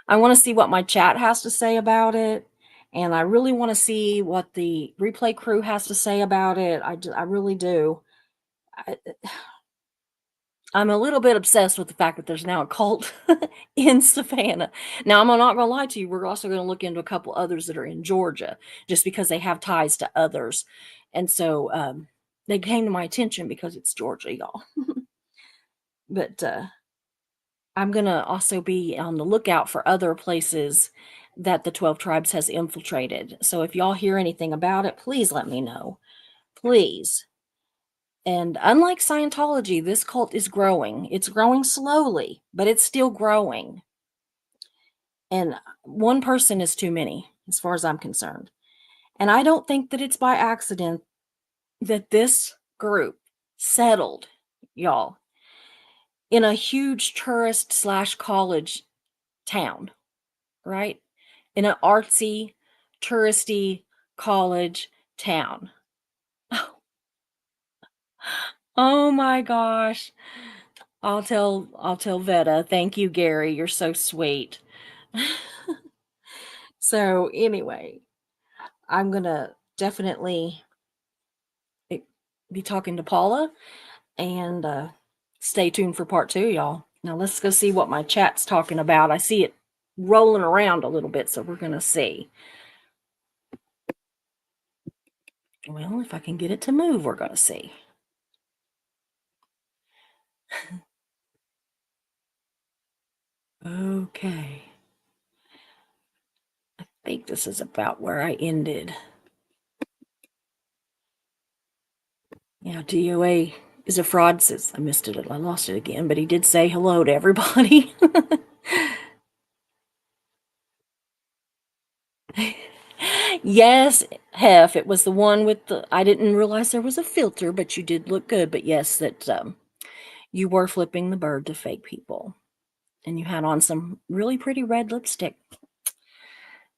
I want to see what my chat has to say about it. And I really want to see what the replay crew has to say about it. I really do. I'm a little bit obsessed with the fact that there's now a cult in Savannah. Now, I'm not going to lie to you. We're also going to look into a couple others that are in Georgia just because they have ties to others. And so they came to my attention because it's Georgia, y'all. But I'm gonna also be on the lookout for other places that the 12 Tribes has infiltrated. So if y'all hear anything about it, please let me know. Please. And unlike Scientology, this cult is growing. It's growing slowly, but it's still growing. And one person is too many, as far as I'm concerned. And I don't think that it's by accident that this group settled, y'all, in a huge tourist slash college town, right? In an artsy, touristy college town. Oh my gosh. I'll tell Veta. Thank you, Gary. You're so sweet. So anyway, I'm gonna definitely eh, be talking to Paula and stay tuned for part two, y'all. Now let's go see what my chat's talking about. I see it rolling around a little bit, so we're gonna see. Well, if I can get it to move, we're gonna see. Okay. I think this is about where I ended. Yeah, DOA is a fraud, says I missed it. I lost it again, but he did say hello to everybody. Yes, Hef, it was the one with the. I didn't realize there was a filter, but you did look good. But yes, that you were flipping the bird to fake people, and you had on some really pretty red lipstick.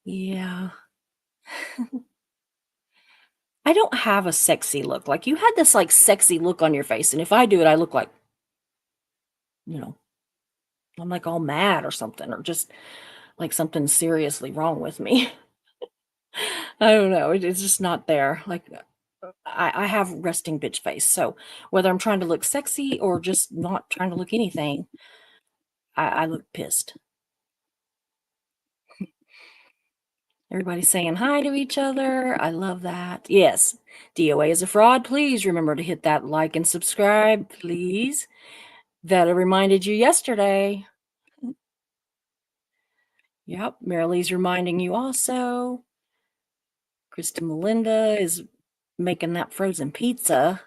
Yeah, I don't have a sexy look. Like you had this like sexy look on your face, and if I do it, I look like, you know, I'm like all mad or something, or just like something seriously wrong with me. I don't know. It's just not there. Like I have resting bitch face. So whether I'm trying to look sexy or just not trying to look anything, I look pissed. Everybody's saying hi to each other. I love that. Yes, DOA is a fraud. Please remember to hit that like and subscribe, please. That I reminded you yesterday. Yep, Marilee's reminding you also. Krista Melinda is making that frozen pizza.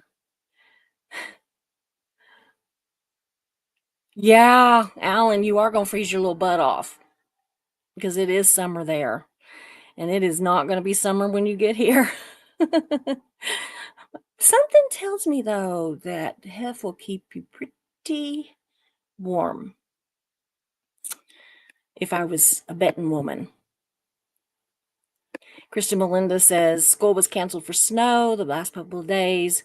Yeah, Alan, you are going to freeze your little butt off because it is summer there. And it is not going to be summer when you get here. Something tells me, though, that Hef will keep you pretty warm if I was a betting woman. Kristen Melinda says school was canceled for snow the last couple of days.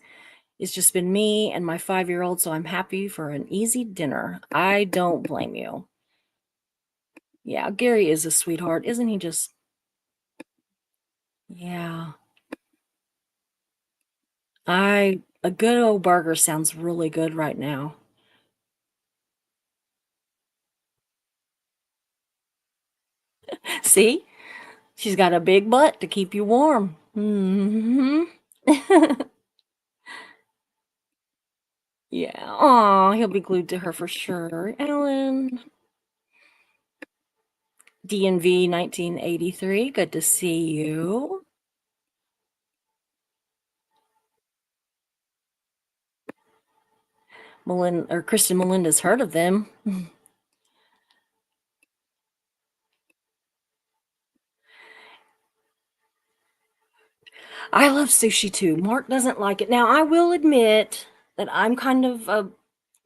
It's just been me and my 5-year-old, so I'm happy for an easy dinner. I don't blame you. Yeah, Gary is a sweetheart, isn't he? Just, yeah. A good old burger sounds really good right now. See? She's got a big butt to keep you warm. Hmm. Yeah. Aw, he'll be glued to her for sure. Ellen. DNV 1983. Good to see you. Kristen Melinda's heard of them. I love sushi too. Mark doesn't like it. Now, I will admit that I'm kind of a,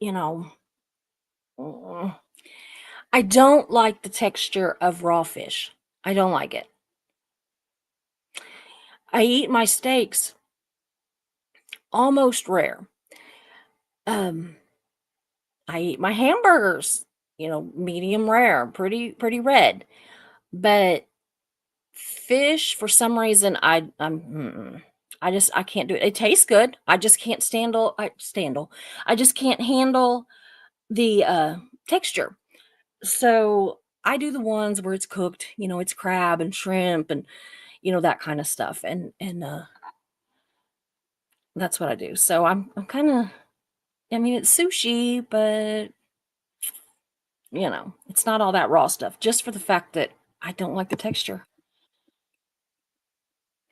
you know, mm, I don't like the texture of raw fish. I don't like it. I eat my steaks almost rare. Um, I eat my hamburgers, medium rare, pretty red. But fish, for some reason, I can't do it. It tastes good. I just can't I just can't handle the texture. So I do the ones where it's cooked. It's crab and shrimp and that kind of stuff, and that's what I do. So I'm kind of. I mean, it's sushi, but it's not all that raw stuff, just for the fact that I don't like the texture.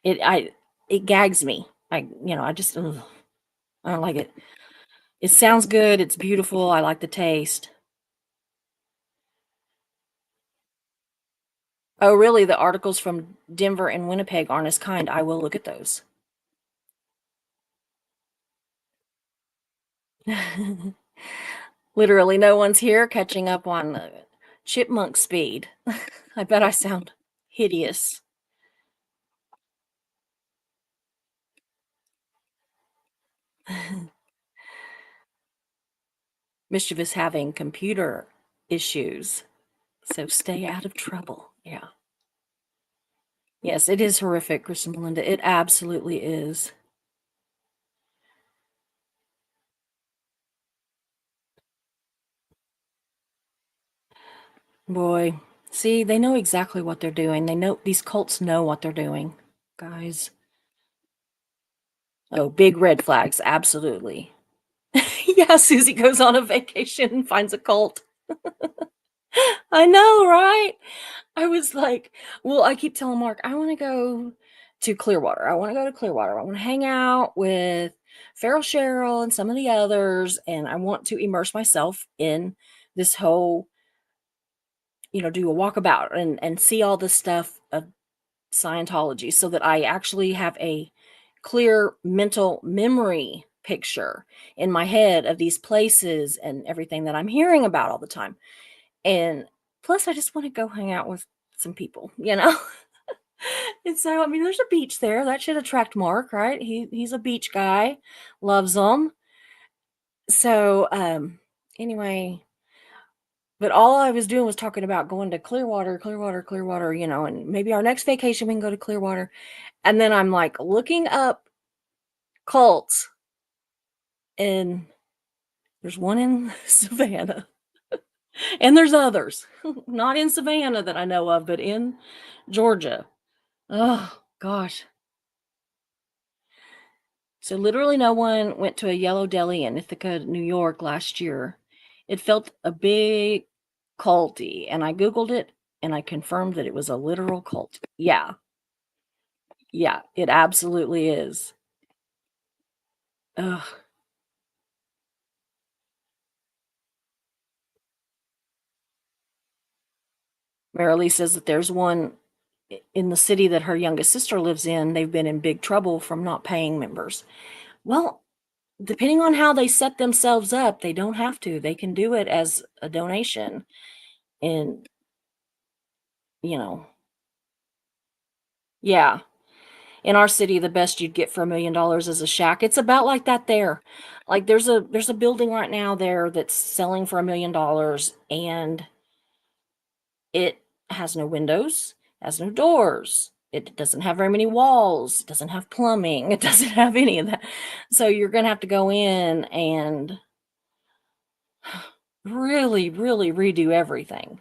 It I it gags me. I just ugh, I don't like it. It sounds good, it's beautiful, I like the taste. Oh, really? The articles from Denver and Winnipeg aren't as kind. I will look at those. Literally, no one's here catching up on chipmunk speed. I bet I sound hideous. Mischief is having computer issues, so stay out of trouble. Yeah. Yes, it is horrific, Chris and Melinda. It absolutely is. Boy, see, they know exactly what they're doing. These cults know what they're doing, guys. Oh, big red flags, absolutely. Yeah, Susie goes on a vacation and finds a cult. I know, right? I was like, well, I keep telling Mark, I want to go to Clearwater. I want to go to Clearwater. I want to hang out with Farrell Cheryl and some of the others, and I want to immerse myself in this whole, do a walkabout and see all the stuff of Scientology so that I actually have a clear mental memory picture in my head of these places and everything that I'm hearing about all the time. And plus, I just want to go hang out with some people. And so, I mean, there's a beach there. That should attract Mark, right? He's a beach guy, loves them. So, anyway, but all I was doing was talking about going to Clearwater, Clearwater, Clearwater, and maybe our next vacation we can go to Clearwater. And then I'm like looking up cults, and there's one in Savannah, and there's others, not in Savannah that I know of, but in Georgia. Oh gosh. So literally no one went to a yellow deli in Ithaca, New York last year. It felt a big culty, and I Googled it and I confirmed that it was a literal cult. Yeah. Yeah, it absolutely is. Ugh. Marilee says that there's one in the city that her youngest sister lives in. They've been in big trouble from not paying members. Well, depending on how they set themselves up, they don't have to. They can do it as a donation. And, you know, yeah. In our city, the best you'd get for $1 million is a shack. It's about like that there. Like there's a building right now there that's selling for $1 million, and it has no windows, has no doors. It doesn't have very many walls. It doesn't have plumbing. It doesn't have any of that. So you're gonna have to go in and really, really redo everything.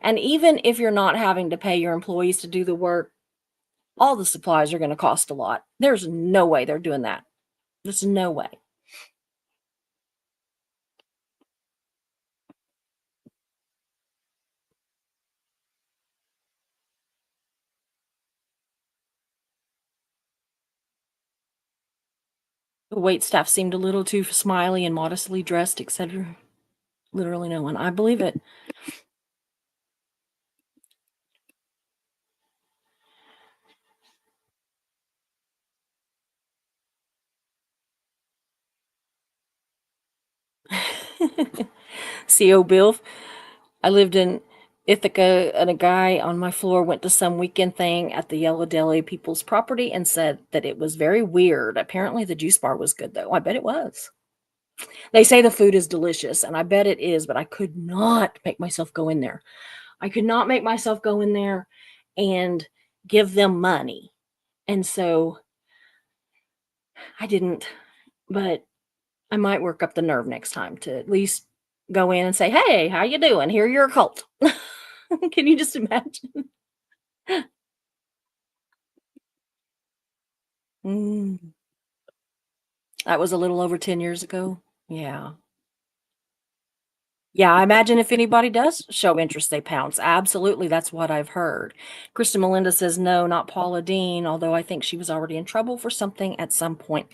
And even if you're not having to pay your employees to do the work, all the supplies are going to cost a lot. There's no way they're doing that. There's no way. The wait staff seemed a little too smiley and modestly dressed, etc. Literally no one. I believe it. CO Bill, I lived in Ithaca, and a guy on my floor went to some weekend thing at the Yellow Deli people's property and said that it was very weird. Apparently, the juice bar was good, though. I bet it was. They say the food is delicious, and I bet it is, but I could not make myself go in there. I could not make myself go in there and give them money. And so I didn't, but I might work up the nerve next time to at least go in and say, "Hey, how you doing? Here you're a cult." Can you just imagine? Mm, that was a little over 10 years ago. Yeah. Yeah, I imagine if anybody does show interest, they pounce. Absolutely, that's what I've heard. Krista Melinda says, "No, not Paula Deen," although I think she was already in trouble for something at some point.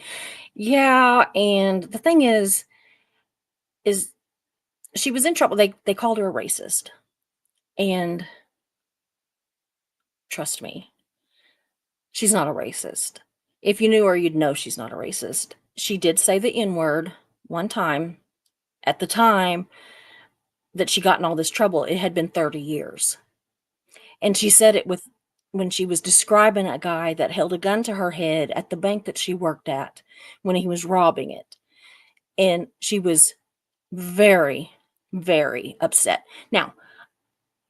Yeah, and the thing is she was in trouble. They called her a racist, and trust me, she's not a racist. If you knew her, you'd know she's not a racist. She did say the N-word one time. At the time that she got in all this trouble, it had been 30 years. And she said it with when she was describing a guy that held a gun to her head at the bank that she worked at when he was robbing it. And she was very, very upset. Now,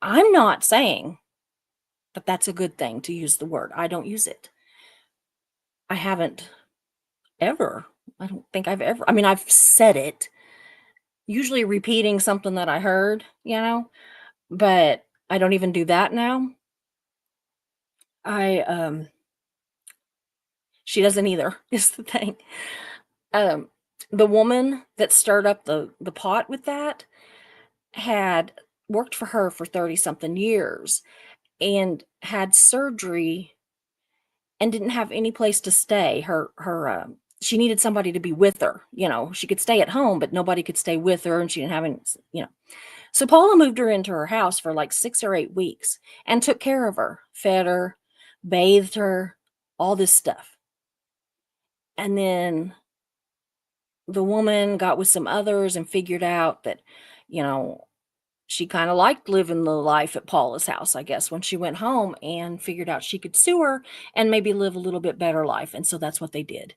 I'm not saying that that's a good thing to use the word. I don't use it. I haven't ever. I don't think I've ever. I mean, I've said it, usually repeating something that I heard, but I don't even do that now. I She doesn't either, is the thing. Um, the woman that stirred up the pot with that had worked for her for 30 something years and had surgery and didn't have any place to stay. She needed somebody to be with her. She could stay at home, but nobody could stay with her, and she didn't have any. So Paula moved her into her house for like 6 or 8 weeks and took care of her, fed her, bathed her, all this stuff. And then the woman got with some others and figured out that, you know, she kind of liked living the life at Paula's house, I guess, when she went home and figured out she could sue her and maybe live a little bit better life. And so that's what they did.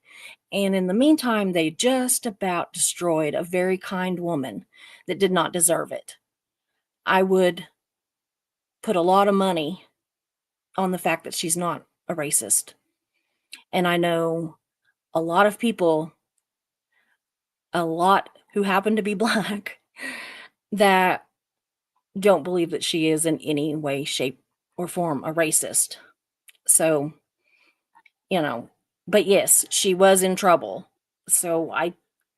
And in the meantime, they just about destroyed a very kind woman that did not deserve it. I would put a lot of money on the fact that she's not a racist. And I know a lot of people, a lot who happen to be black, that don't believe that she is in any way, shape, or form a racist. So, you know, but yes, she was in trouble. So I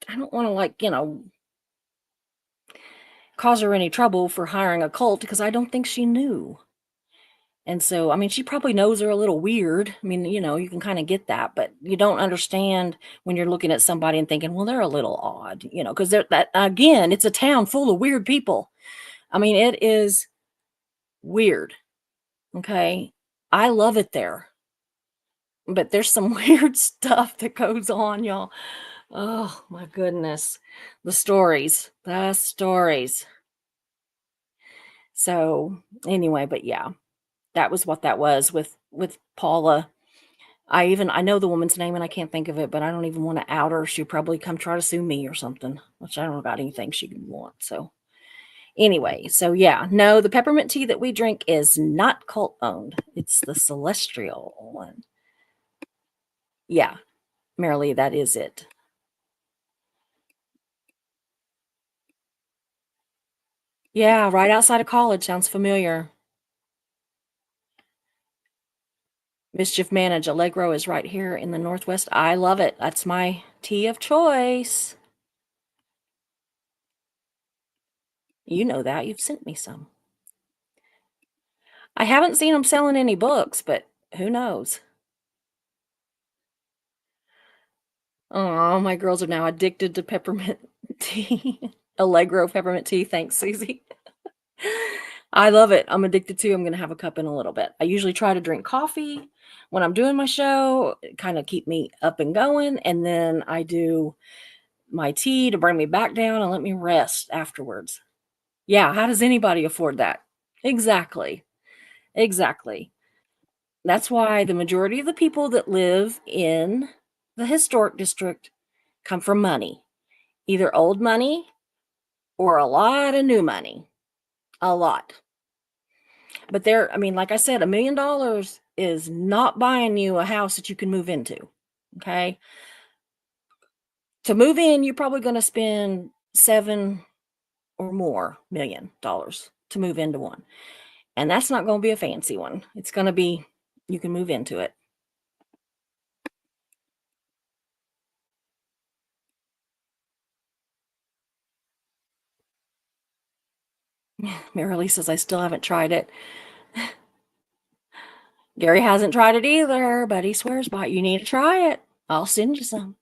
don't want to cause her any trouble for hiring a cult because I don't think she knew. And so, I mean, she probably knows her a little weird. I mean, you can kind of get that, but you don't understand when you're looking at somebody and thinking, well, they're a little odd, because they're that again, it's a town full of weird people. I mean, it is weird. Okay. I love it there, but there's some weird stuff that goes on, y'all. Oh my goodness. The stories. So anyway, but yeah, that was what that was with Paula. I know the woman's name and I can't think of it, but I don't even want to out her. She'd probably come try to sue me or something, which I don't know about anything she could want. So anyway, so yeah, no, the peppermint tea that we drink is not cult owned. It's the celestial one. Yeah, merely that is it. Yeah, right outside of college. Sounds familiar. Mischief Manage Allegro is right here in the Northwest. I love it. That's my tea of choice. You know that. You've sent me some. I haven't seen them selling any books, but who knows? Oh, my girls are now addicted to peppermint tea. Allegro peppermint tea. Thanks, Susie. I love it. I'm addicted to. I'm going to have a cup in a little bit. I usually try to drink coffee when I'm doing my show, kind of keep me up and going. And then I do my tea to bring me back down and let me rest afterwards. Yeah. How does anybody afford that? Exactly. Exactly. That's why the majority of the people that live in the historic district come from money, either old money or a lot of new money. A lot. But I mean, like I said, $1 million is not buying you a house that you can move into. Okay. To move in, you're probably going to spend 7 or more million dollars to move into one. And that's not going to be a fancy one. It's going to be, you can move into it. Marilee says I still haven't tried it. Gary hasn't tried it either, but he swears by it. You need to try it. I'll send you some.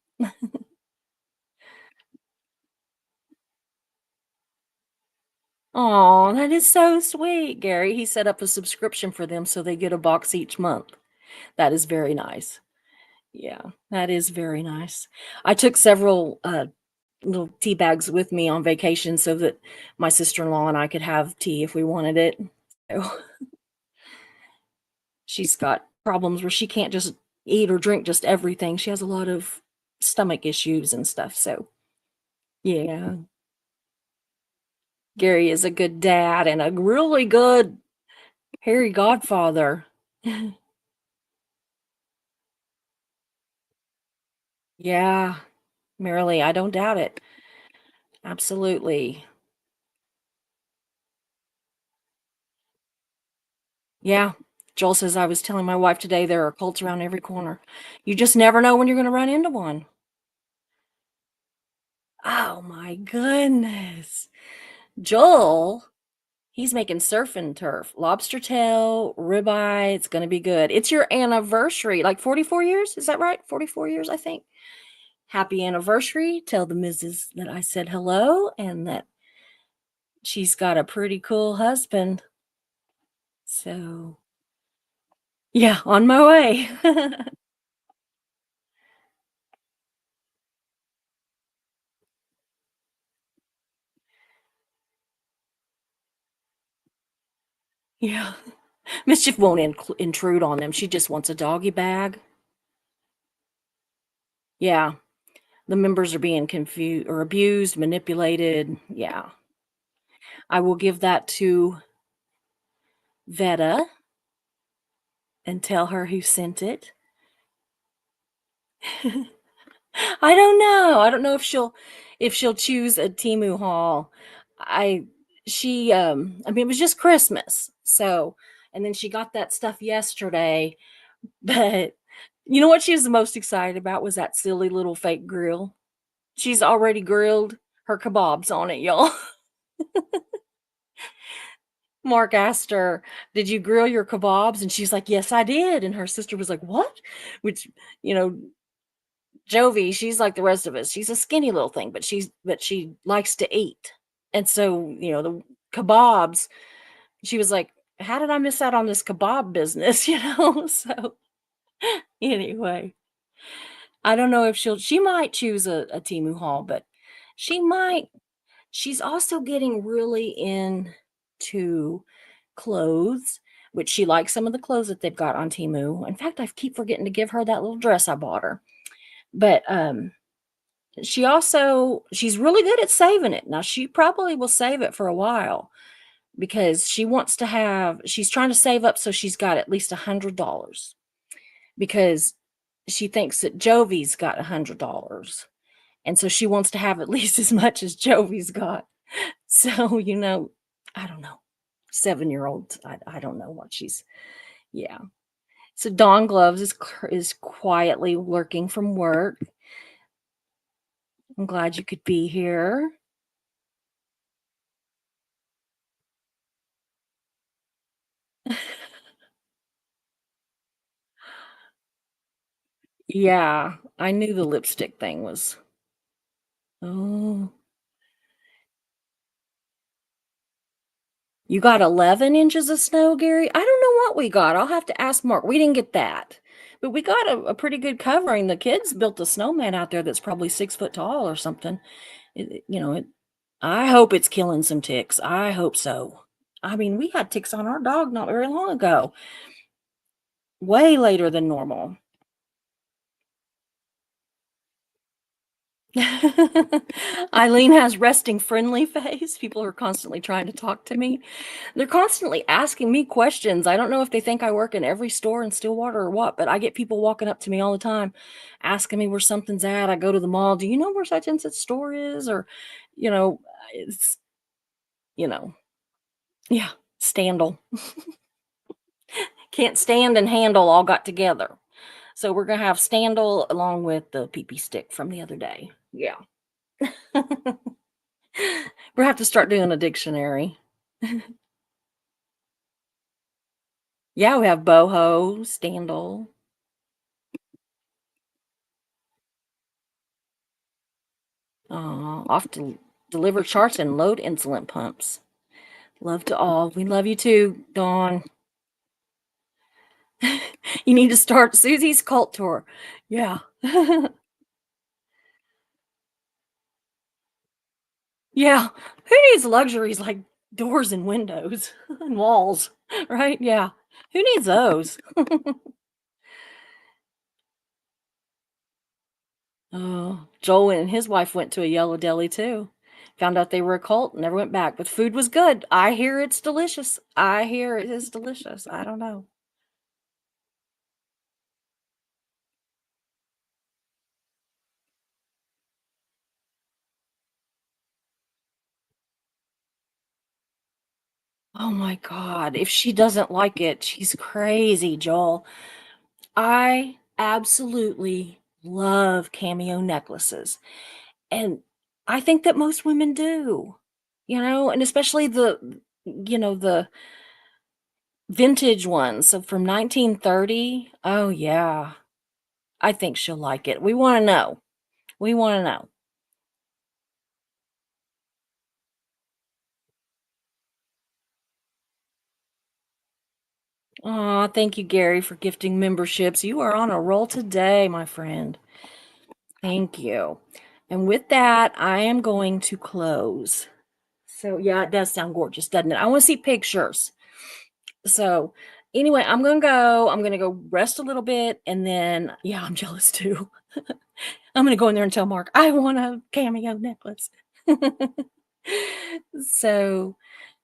Oh, that is so sweet, Gary. He set up a subscription for them so they get a box each month. That is very nice. Yeah, that is very nice. I took several little tea bags with me on vacation so that my sister-in-law and I could have tea if we wanted it. So she's got problems where she can't just eat or drink just everything. She has a lot of stomach issues and stuff. So, yeah, Gary is a good dad and a really good hairy godfather. Yeah, Marilee, I don't doubt it. Absolutely. Yeah. Joel says, I was telling my wife today there are cults around every corner. You just never know when you're going to run into one. Oh my goodness. Joel, he's making surf and turf, lobster tail, ribeye. It's going to be good. It's your anniversary, like 44 years. Is that right? 44 years, I think. Happy anniversary. Tell the missus that I said hello and that she's got a pretty cool husband. So, yeah, on my way. Yeah. Mischief won't intrude on them. She just wants a doggy bag. Yeah. The members are being confused or abused, manipulated. Yeah. I will give that to Veta and tell her who sent it. I don't know. I don't know if she'll choose a Timu haul. I I mean it was just Christmas. So, and then she got that stuff yesterday, but you know what she was the most excited about was that silly little fake grill. She's already grilled her kebabs on it, y'all. Mark asked her, "Did you grill your kebabs?" And she's like, "Yes, I did." And her sister was like, "What?" Which, you know, Jovi, she's like the rest of us. She's a skinny little thing, but she likes to eat. And so, the kebabs, she was like, "How did I miss out on this kebab business?" So anyway, I don't know if she might choose a Timu haul, but she might. She's also getting really into clothes, which she likes some of the clothes that they've got on Temu. In fact, I keep forgetting to give her that little dress I bought her. But she's really good at saving it. Now she probably will save it for a while because she's trying to save up so she's got at least $100 because she thinks that Jovi's got $100. And so she wants to have at least as much as Jovi's got. So, I don't know. 7-year-old, I don't know what she's yeah. So Dawn Gloves is quietly lurking from work. I'm glad you could be here. Yeah, I knew the lipstick thing was oh, you got 11 inches of snow, Gary? I don't know what we got. I'll have to ask Mark. We didn't get that. But we got a pretty good covering. The kids built a snowman out there that's probably 6 foot tall or something. I hope it's killing some ticks. I hope so. I mean, we had ticks on our dog not very long ago, way later than normal. Eileen has resting friendly face. People are constantly trying to talk to me. They're constantly asking me questions. I don't know if they think I work in every store in Stillwater or what, but I get people walking up to me all the time asking me where something's at. I go to the mall. Do you know where such and such store is? Or, it's, you know, yeah, Standal. Can't stand and handle all got together. So we're gonna have Standal along with the pee pee stick from the other day. Yeah. We'll have to start doing a dictionary. Yeah, we have boho, standal. Often deliver charts and load insulin pumps. Love to all. We love you too, Dawn. You need to start Susie's cult tour. Yeah. Yeah. Who needs luxuries like doors and windows and walls, right? Yeah. Who needs those? Oh, Joel and his wife went to a yellow deli too. Found out they were a cult, never went back, but food was good. I hear it's delicious. I hear it is delicious. I don't know. Oh my God. If she doesn't like it, she's crazy, Joel. I absolutely love cameo necklaces. And I think that most women do, and especially the vintage ones. So from 1930. Oh, yeah. I think she'll like it. We want to know. We want to know. Aw, thank you, Gary, for gifting memberships. You are on a roll today, my friend. Thank you. And with that, I am going to close. So, yeah, it does sound gorgeous, doesn't it? I want to see pictures. So, anyway, I'm going to go. I'm going to go rest a little bit. And then, yeah, I'm jealous too. I'm going to go in there and tell Mark, I want a cameo necklace. So,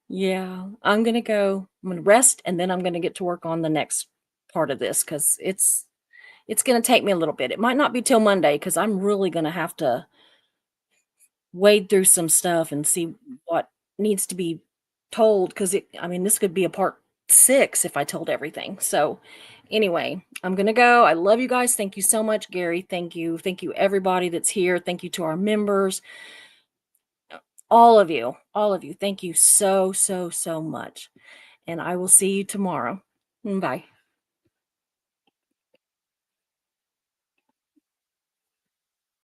yeah, I'm going to go. I'm going to rest and then I'm going to get to work on the next part of this because it's going to take me a little bit. It might not be till Monday because I'm really going to have to wade through some stuff and see what needs to be told because I mean, this could be a part 6 if I told everything. So, anyway, I'm going to go. I love you guys. Thank you so much, Gary. Thank you. Thank you, everybody that's here. Thank you to our members, all of you. All of you. Thank you so, so, so much. And I will see you tomorrow. Bye.